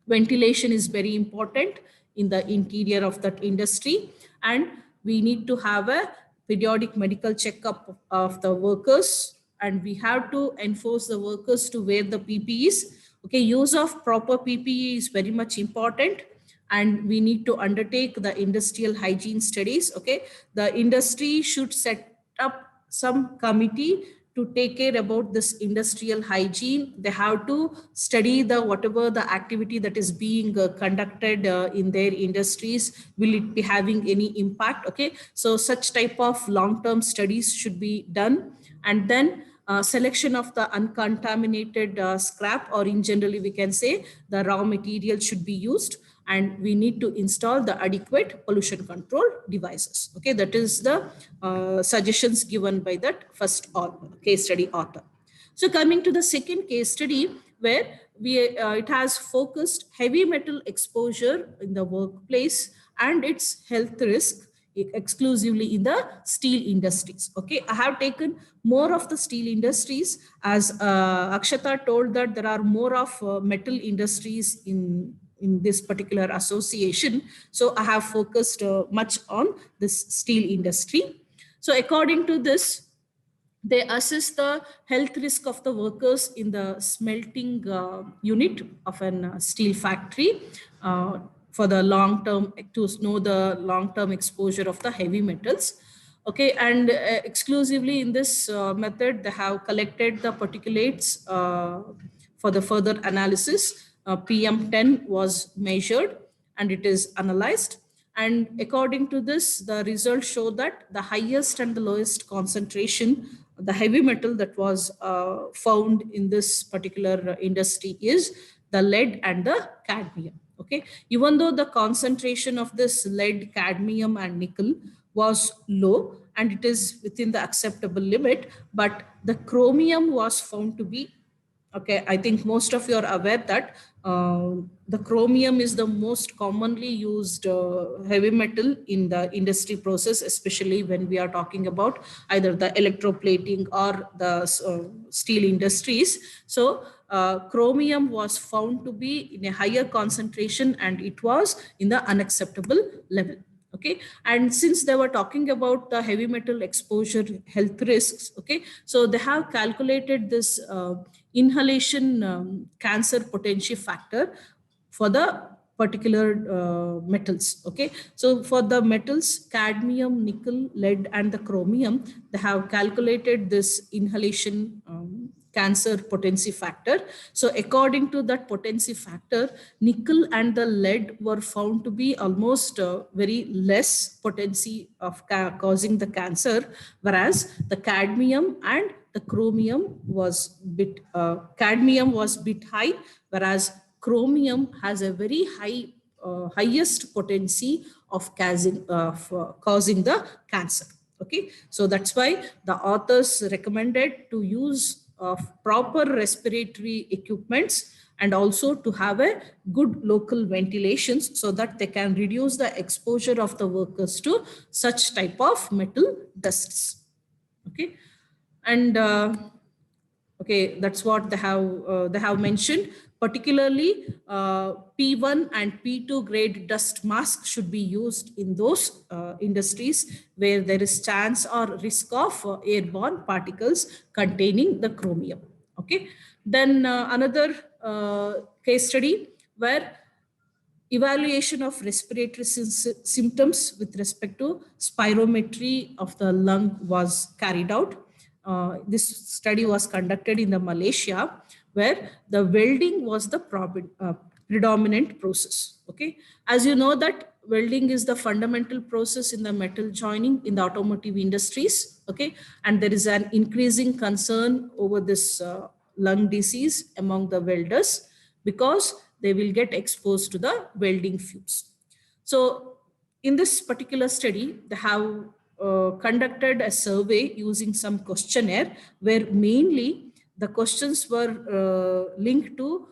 Ventilation is very important in the interior of that industry, and we need to have a periodic medical checkup of the workers, and we have to enforce the workers to wear the PPEs. Okay, use of proper PPE is very much important, and we need to undertake the industrial hygiene studies. Okay, the industry should set up some committee to take care about this industrial hygiene. They have to study the whatever the activity that is being conducted in their industries. Will it be having any impact? Okay, so such type of long-term studies should be done, and then selection of the uncontaminated scrap, or in generally we can say the raw material should be used, and we need to install the adequate pollution control devices. Okay, that is the suggestions given by that first case study author. So coming to the second case study, where it has focused heavy metal exposure in the workplace and its health risk exclusively in the steel industries. Okay, I have taken more of the steel industries, as Akshata told that there are more of metal industries in this particular association. So I have focused much on this steel industry. So according to this, they assess the health risk of the workers in the smelting unit of a steel factory for the long term, to know the long term exposure of the heavy metals. Okay, and exclusively in this method, they have collected the particulates for the further analysis. PM10 was measured and it is analyzed. And according to this, the results show that the highest and the lowest concentration, the heavy metal that was found in this particular industry is the lead and the cadmium. Okay, even though the concentration of this lead, cadmium, and nickel was low and it is within the acceptable limit, but the chromium was found to be, okay, I think most of you are aware that the chromium is the most commonly used heavy metal in the industry process, especially when we are talking about either the electroplating or the steel industries. So chromium was found to be in a higher concentration and it was in the unacceptable level. Okay, and since they were talking about the heavy metal exposure health risks, okay, so they have calculated this inhalation cancer potential factor for the particular metals. Okay, so for the metals cadmium, nickel, lead and the chromium, they have calculated this inhalation cancer potency factor. So according to that potency factor, nickel and the lead were found to be almost very less potency of causing the cancer, whereas the cadmium and the chromium was cadmium was bit high, whereas chromium has a very high highest potency of causing the cancer. Okay, so that's why the authors recommended to use proper respiratory equipments and also to have a good local ventilations so that they can reduce the exposure of the workers to such type of metal dusts. Okay, and okay, that's what they have mentioned. Particularly, P1 and P2 grade dust mask should be used in those industries where there is chance or risk of airborne particles containing the chromium. Okay, then another case study where evaluation of respiratory symptoms with respect to spirometry of the lung was carried out. This study was conducted in the Malaysia, where the welding was the predominant process. Okay, as you know that welding is the fundamental process in the metal joining in the automotive industries. Okay, and there is an increasing concern over this lung disease among the welders because they will get exposed to the welding fumes. So in this particular study, they have conducted a survey using some questionnaire where mainly the questions were linked to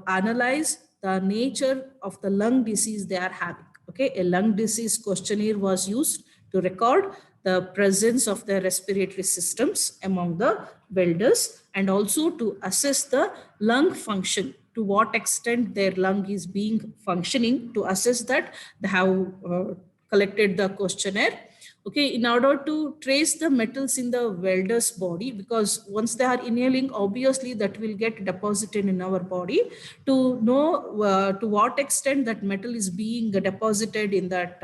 analyze the nature of the lung disease they are having. Okay, a lung disease questionnaire was used to record the presence of the respiratory systems among the welders and also to assess the lung function, to what extent their lung is being functioning, to assess that they have collected the questionnaire. Okay, in order to trace the metals in the welder's body, because once they are inhaling, obviously that will get deposited in our body. To know to what extent that metal is being deposited in that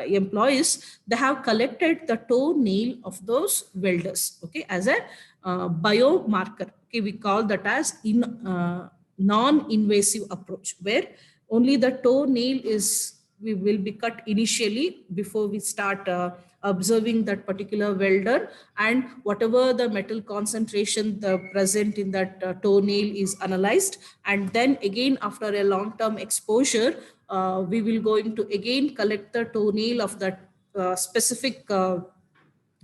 employees, they have collected the toenail of those welders, okay, as a biomarker. Okay, we call that as non-invasive approach, where only the toenail we will be cut initially before we start observing that particular welder, and whatever the metal concentration the present in that toenail is analyzed, and then again after a long-term exposure we will going to again collect the toenail of that specific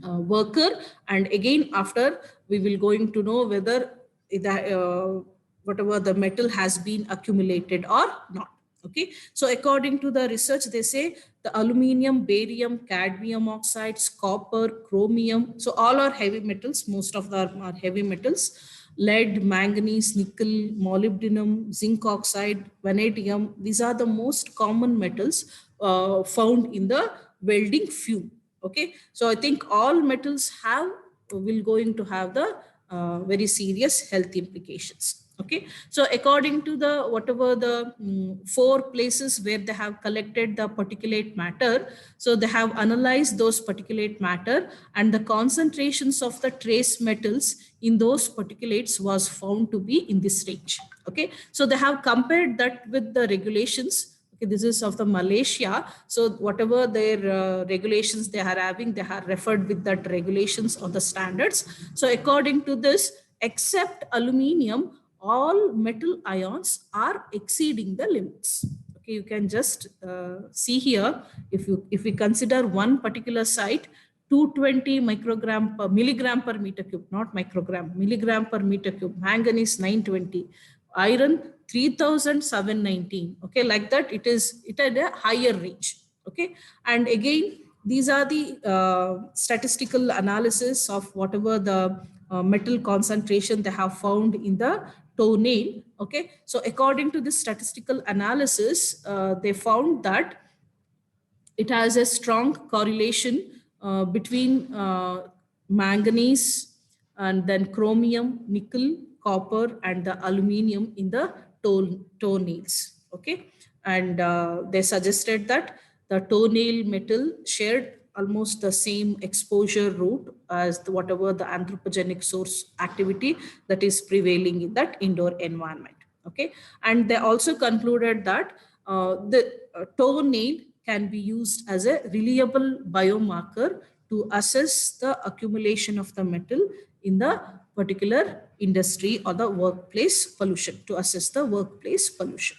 worker, and again after we will going to know whether whatever the metal has been accumulated or not. Okay, so according to the research, they say the aluminum, barium, cadmium oxides, copper, chromium, so all are heavy metals, most of them are heavy metals. Lead, manganese, nickel, molybdenum, zinc oxide, vanadium, these are the most common metals found in the welding fume. Okay, so I think all metals will going to have the very serious health implications. Okay, so according to the whatever the 4 places where they have collected the particulate matter, so they have analyzed those particulate matter, and the concentrations of the trace metals in those particulates was found to be in this range. Okay, so they have compared that with the regulations. Okay, this is of the Malaysia. So whatever their regulations they are having, they are referred with that regulations or the standards. So according to this, except aluminium, all metal ions are exceeding the limits. Okay, you can just see here, if we consider one particular site, 220 microgram per milligram per meter cube, not microgram, milligram per meter cube, manganese 920, iron 3719. Okay, like that, it at a higher range. Okay, and again, these are the statistical analysis of whatever the metal concentration they have found in the toenail. Okay, so according to this statistical analysis, they found that it has a strong correlation between manganese and then chromium, nickel, copper, and the aluminum in the toenails. Okay, and they suggested that the toenail metal shared almost the same exposure route as whatever the anthropogenic source activity that is prevailing in that indoor environment. Okay, and they also concluded that the toenail can be used as a reliable biomarker to assess the accumulation of the metal in the particular industry or the workplace pollution, to assess the workplace pollution.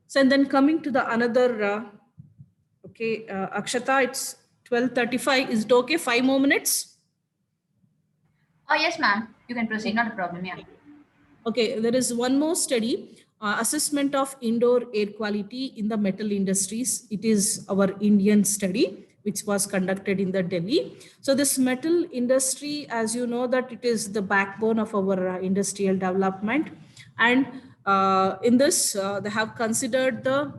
So, and then coming to the another, Akshata, it's 12:35. Is it okay? 5 more minutes? Oh, yes, ma'am. You can proceed. Not a problem. Yeah. Okay, there is one more study, assessment of indoor air quality in the metal industries. It is our Indian study, which was conducted in the Delhi. So this metal industry, as you know, that it is the backbone of our industrial development. And in this, they have considered the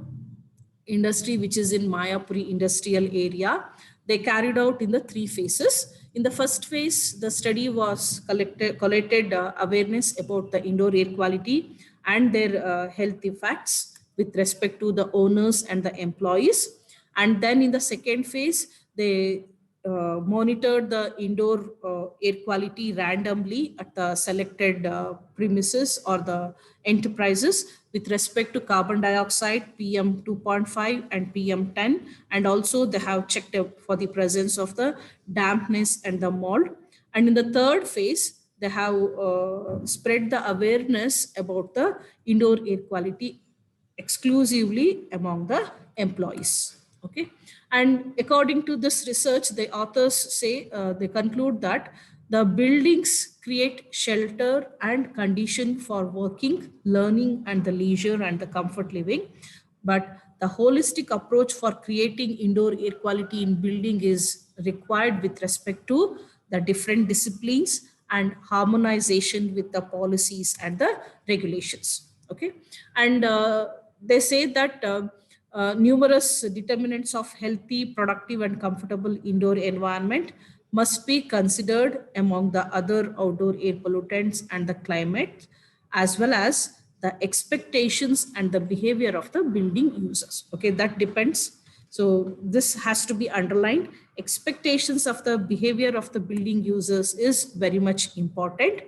industry which is in Mayapuri industrial area. They carried out in the 3 phases. In the first phase, the study was collected awareness about the indoor air quality and their health effects with respect to the owners and the employees. And then in the second phase, they monitored the indoor air quality randomly at the selected premises or the enterprises with respect to carbon dioxide, PM 2.5 and PM 10. And also they have checked for the presence of the dampness and the mold. And in the third phase, they have spread the awareness about the indoor air quality exclusively among the employees. Okay, and according to this research, the authors say they conclude that the buildings create shelter and condition for working, learning, and the leisure and the comfort living. But the holistic approach for creating indoor air quality in building is required with respect to the different disciplines and harmonization with the policies and the regulations. Okay, and they say that numerous determinants of healthy, productive, and comfortable indoor environment must be considered among the other outdoor air pollutants and the climate, as well as the expectations and the behavior of the building users. Okay, that depends. So this has to be underlined. Expectations of the behavior of the building users is very much important.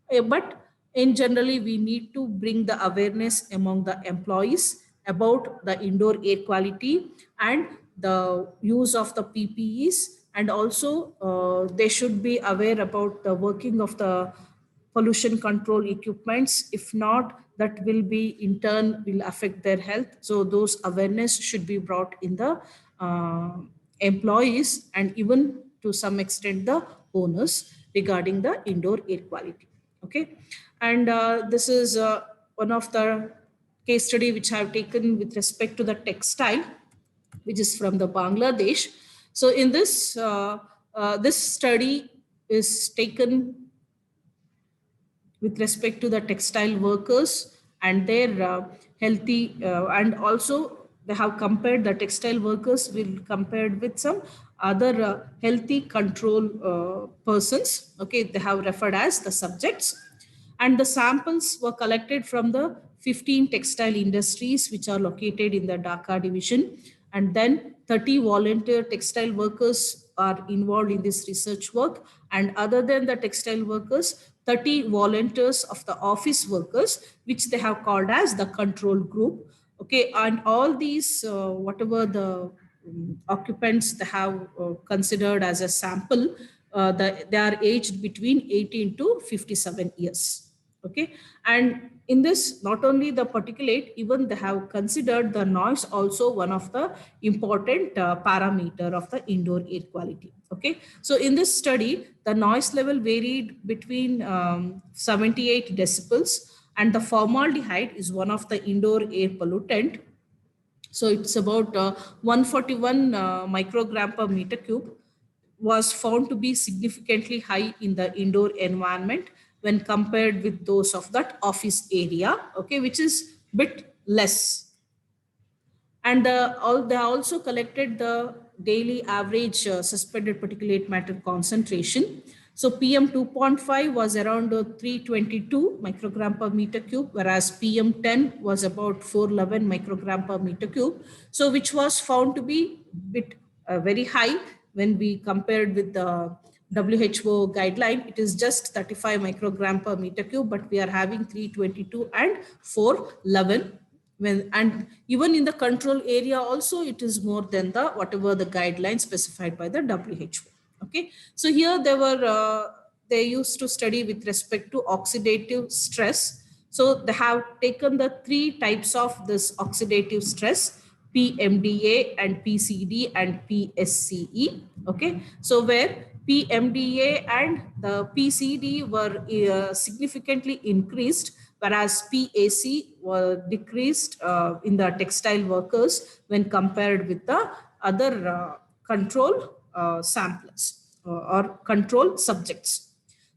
But in generally, we need to bring the awareness among the employees about the indoor air quality and the use of the PPEs. And also they should be aware about the working of the pollution control equipments. If not, that will be in turn will affect their health. So those awareness should be brought in the employees and even to some extent the owners regarding the indoor air quality. Okay, and this is one of the case study which I have taken with respect to the textile, which is from the Bangladesh. So in this, this study is taken with respect to the textile workers and their healthy, and also they have compared the textile workers will compared with some other healthy control persons. Okay, they have referred as the subjects. And the samples were collected from the 15 textile industries which are located in the Dhaka division. And then 30 volunteer textile workers are involved in this research work. And other than the textile workers, 30 volunteers of the office workers, which they have called as the control group. Okay, and all these, whatever the occupants they have considered as a sample, they are aged between 18 to 57 years. Okay, and in this, not only the particulate, even they have considered the noise also one of the important parameter of the indoor air quality. Okay, so in this study, the noise level varied between 78 decibels, and the formaldehyde is one of the indoor air pollutant. So it's about 141 microgram per meter cube, was found to be significantly high in the indoor environment when compared with those of that office area, okay, which is bit less. And they also collected the daily average suspended particulate matter concentration. So PM 2.5 was around 322 microgram per meter cube, whereas PM 10 was about 411 microgram per meter cube. So which was found to be bit very high when we compared with the WHO guideline. It is just 35 microgram per meter cube, but we are having 322 and 411. And even in the control area also, it is more than the whatever the guidelines specified by the WHO. Okay, so here they used to study with respect to oxidative stress. So they have taken the three types of this oxidative stress: PMDA and PCD and PSCE. Okay, so where PMDA and the PCD were significantly increased, whereas PAC were decreased in the textile workers when compared with the other control samples or control subjects.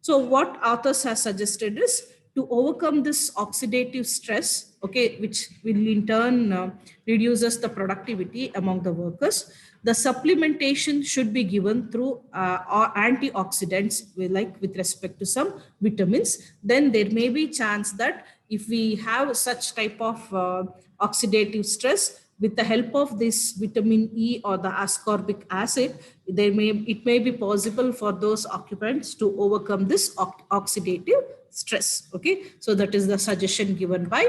So what authors have suggested is to overcome this oxidative stress, okay, which will in turn reduces the productivity among the workers. The supplementation should be given through antioxidants, with respect to some vitamins. Then there may be chance that if we have such type of oxidative stress, with the help of this vitamin E or the ascorbic acid, it may be possible for those occupants to overcome this oxidative stress. Okay, so that is the suggestion given by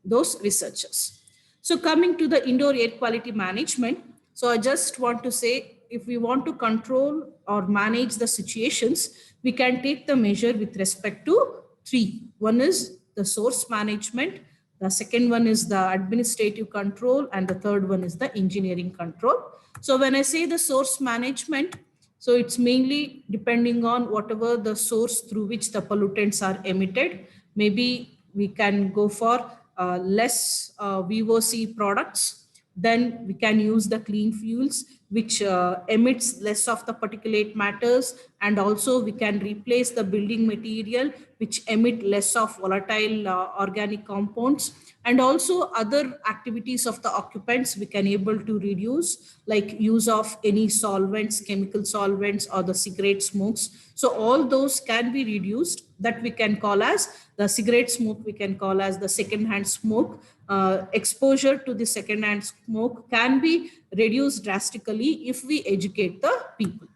those researchers. So coming to the indoor air quality management, so I just want to say, if we want to control or manage the situations, we can take the measure with respect to three. One is the source management, the second one is the administrative control, and the third one is the engineering control. So when I say the source management, so it's mainly depending on whatever the source through which the pollutants are emitted. Maybe we can go for less VOC products. Then we can use the clean fuels, which emits less of the particulate matters, and also we can replace the building material which emit less of volatile organic compounds, and also other activities of the occupants we can able to reduce, like use of any solvents, chemical solvents, or the cigarette smokes. So all those can be reduced. That we can call as the cigarette smoke, we can call as the second-hand smoke. Exposure to the second-hand smoke can be reduced drastically if we educate the people.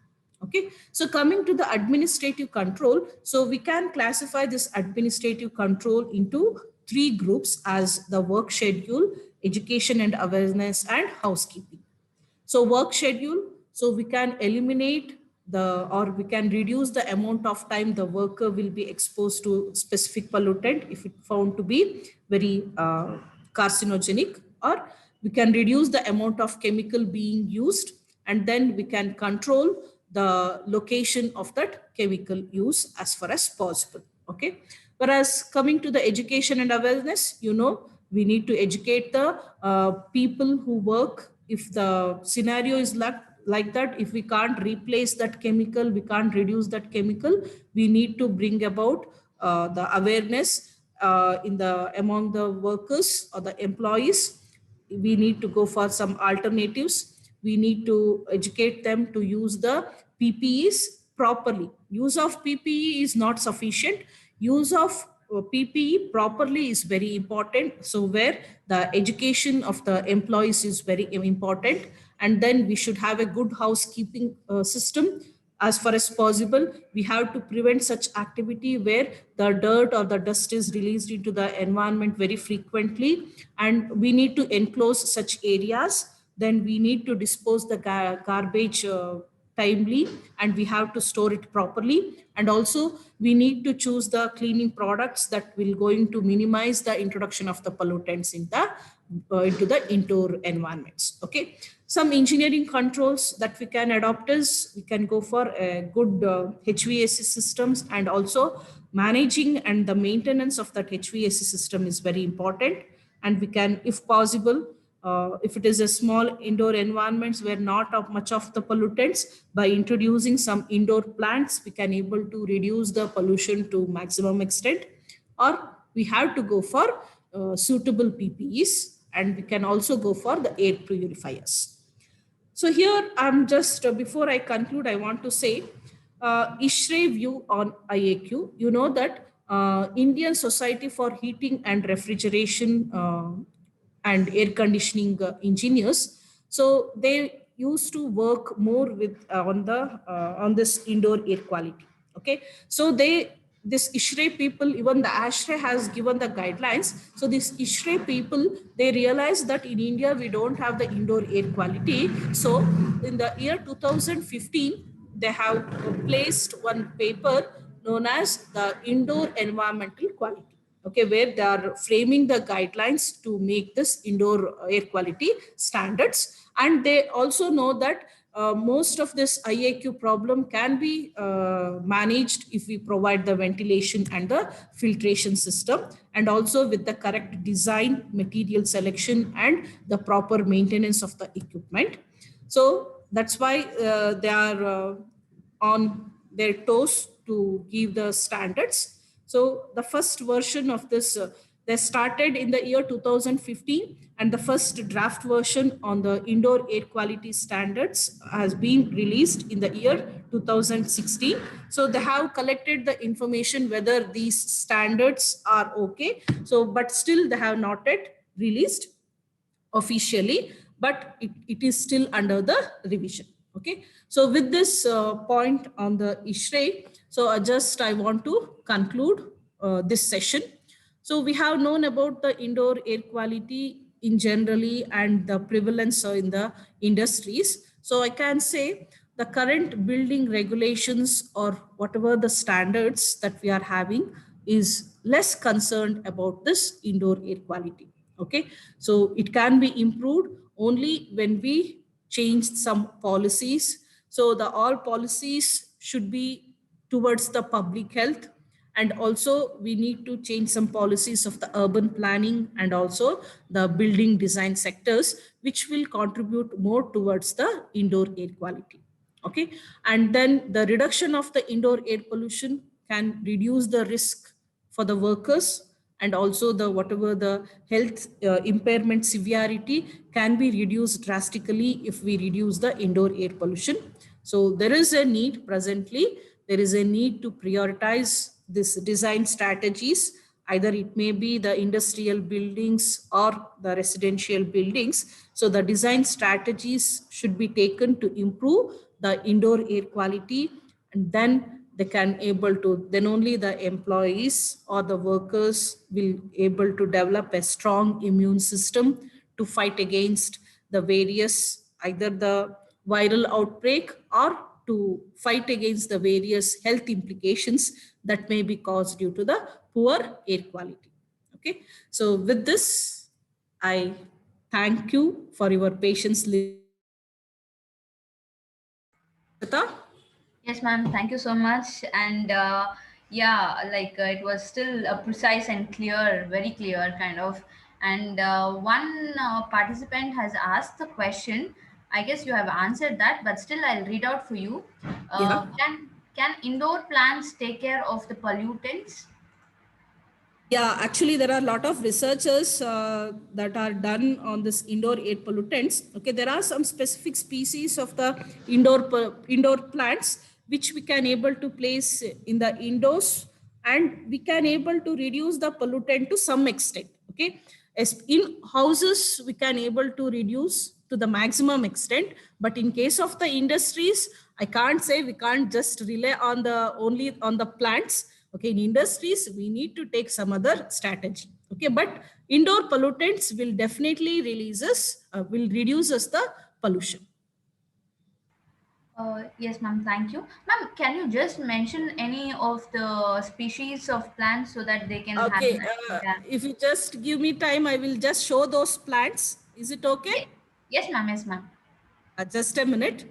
Okay, so coming to the administrative control, so we can classify this administrative control into three groups as the work schedule, education and awareness, and housekeeping. So work schedule, so we can eliminate or we can reduce the amount of time the worker will be exposed to specific pollutant if it found to be very carcinogenic, or we can reduce the amount of chemical being used, and then we can control the location of that chemical use as far as possible. Okay, whereas coming to the education and awareness, we need to educate the people who work. If the scenario is like that, if we can't replace that chemical, we can't reduce that chemical, we need to bring about the awareness among the workers or the employees. We need to go for some alternatives. We need to educate them to use the PPEs properly. Use of PPE is not sufficient. Use of PPE properly is very important. So where the education of the employees is very important, and then we should have a good housekeeping system. As far as possible, we have to prevent such activity where the dirt or the dust is released into the environment very frequently, and we need to enclose such areas. Then we need to dispose the garbage timely, and we have to store it properly. And also we need to choose the cleaning products that will going to minimize the introduction of the pollutants in the into the indoor environments. Okay, some engineering controls that we can adopt is we can go for a good HVAC systems, and also managing and the maintenance of that HVAC system is very important. And we can, if possible, if it is a small indoor environments where not of much of the pollutants, by introducing some indoor plants, we can able to reduce the pollution to maximum extent. Or we have to go for suitable PPEs, and we can also go for the air purifiers. So here I'm just, before I conclude, I want to say ISHRE view on IAQ. You know that Indian Society for Heating and Refrigeration and Air Conditioning Engineers. So they used to work more with on this indoor air quality. Okay, so this ISHRE people, even the ASHRE has given the guidelines. So this ISHRE people, they realized that in India we don't have the indoor air quality. So in the year 2015, they have placed one paper known as the indoor environmental quality. Okay, where they are framing the guidelines to make this indoor air quality standards. And they also know that most of this IAQ problem can be managed if we provide the ventilation and the filtration system, and also with the correct design, material selection, and the proper maintenance of the equipment. So that's why they are on their toes to give the standards. So the first version of this, they started in the year 2015, and the first draft version on the indoor air quality standards has been released in the year 2016. So they have collected the information whether these standards are okay. So, but still they have not yet released officially, but it is still under the revision. Okay, so with this point on the ISHRE, so I want to conclude this session. So we have known about the indoor air quality in generally and the prevalence in the industries. So I can say the current building regulations or whatever the standards that we are having is less concerned about this indoor air quality. Okay, so it can be improved only when we change some policies. So the all policies should be towards the public health, and also we need to change some policies of the urban planning and also the building design sectors, which will contribute more towards the indoor air quality. Okay, and then the reduction of the indoor air pollution can reduce the risk for the workers, and also the whatever the health impairment severity can be reduced drastically if we reduce the indoor air pollution. So there is a need presently, there is a need to prioritize this design strategies. Either it may be the industrial buildings or the residential buildings. So the design strategies should be taken to improve the indoor air quality, and then they can able to, then only the employees or the workers will able to develop a strong immune system to fight against the various, either the viral outbreak or to fight against the various health implications that may be caused due to the poor air quality. Okay, so with this, I thank you for your patience. Yes, ma'am. Thank you so much. And yeah, like it was still precise and clear, very clear, kind of. And one participant has asked the question. I guess you have answered that, but still, I'll read out for you. Yeah. Can indoor plants take care of the pollutants? Yeah, actually, there are a lot of researchers that are done on this indoor air pollutants. Okay, there are some specific species of the indoor plants which we can able to place in the indoors, and we can able to reduce the pollutant to some extent. Okay, as in houses we can able to reduce to the maximum extent, but in case of the industries, I can't say we can't just rely on the only on the plants. Okay, in industries, we need to take some other strategy. Okay, but indoor pollutants will definitely will reduce us the pollution. Yes, ma'am. Thank you, ma'am. Can you just mention any of the species of plants so that they can have Okay, an idea? if you just give me time, I will just show those plants. Is it okay? Yes, ma'am. Yes, ma'am. Just a minute.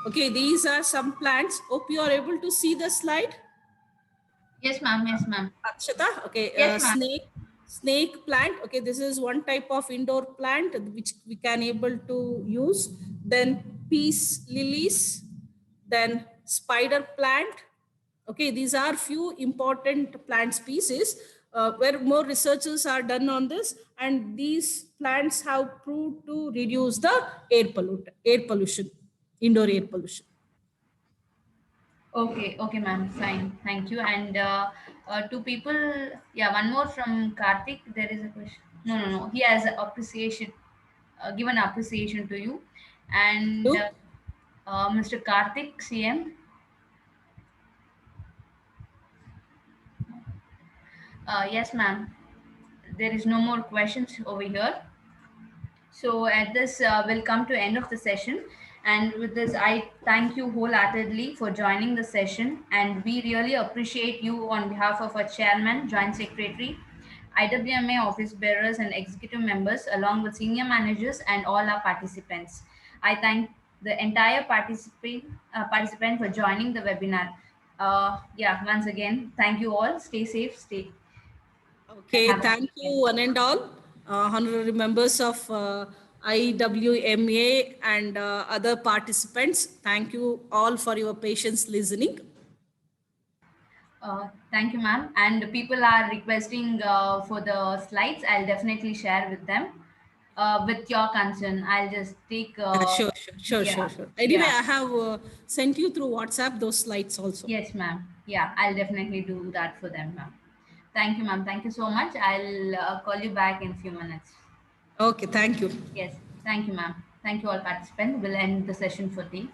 Okay, these are some plants. Hope you are able to see the slide. Yes, ma'am. Yes, ma'am. Akshata, okay, Yes, ma'am. snake plant. Okay, this is one type of indoor plant which we can able to use. Then peace lilies, then spider plant. Okay, these are few important plant species where more researches are done on this, and these plants have proved to reduce the air pollution, indoor air pollution. Okay, okay, ma'am. Fine. Thank you. And two people, yeah, one more from Karthik. There is a question. No, no, no. He has appreciation, given appreciation to you. And You? Mr. Karthik, CM. Yes, ma'am. There is no more questions over here. So at this, we'll come to end of the session. And with this, I thank you wholeheartedly for joining the session. And we really appreciate you on behalf of our chairman, joint secretary, IWMA office bearers and executive members, along with senior managers and all our participants. I thank the entire participant for joining the webinar. Yeah, once again, thank you all. Stay safe, stay and Okay, have a thank good you weekend. one and all, honorary members of IWMA and other participants. Thank you all for your patience listening. Thank you, ma'am. And people are requesting for the slides. I'll definitely share with them. With your concern, I'll just take. Sure, sure, sure, Yeah, sure, sure. Anyway, yeah. I have sent you through WhatsApp those slides also. Yes, ma'am. Yeah, I'll definitely do that for them, ma'am. Thank you, ma'am. Thank you so much. I'll call you back in a few minutes. Okay, thank you. Yes, thank you, ma'am. Thank you, all participants. We'll end the session for the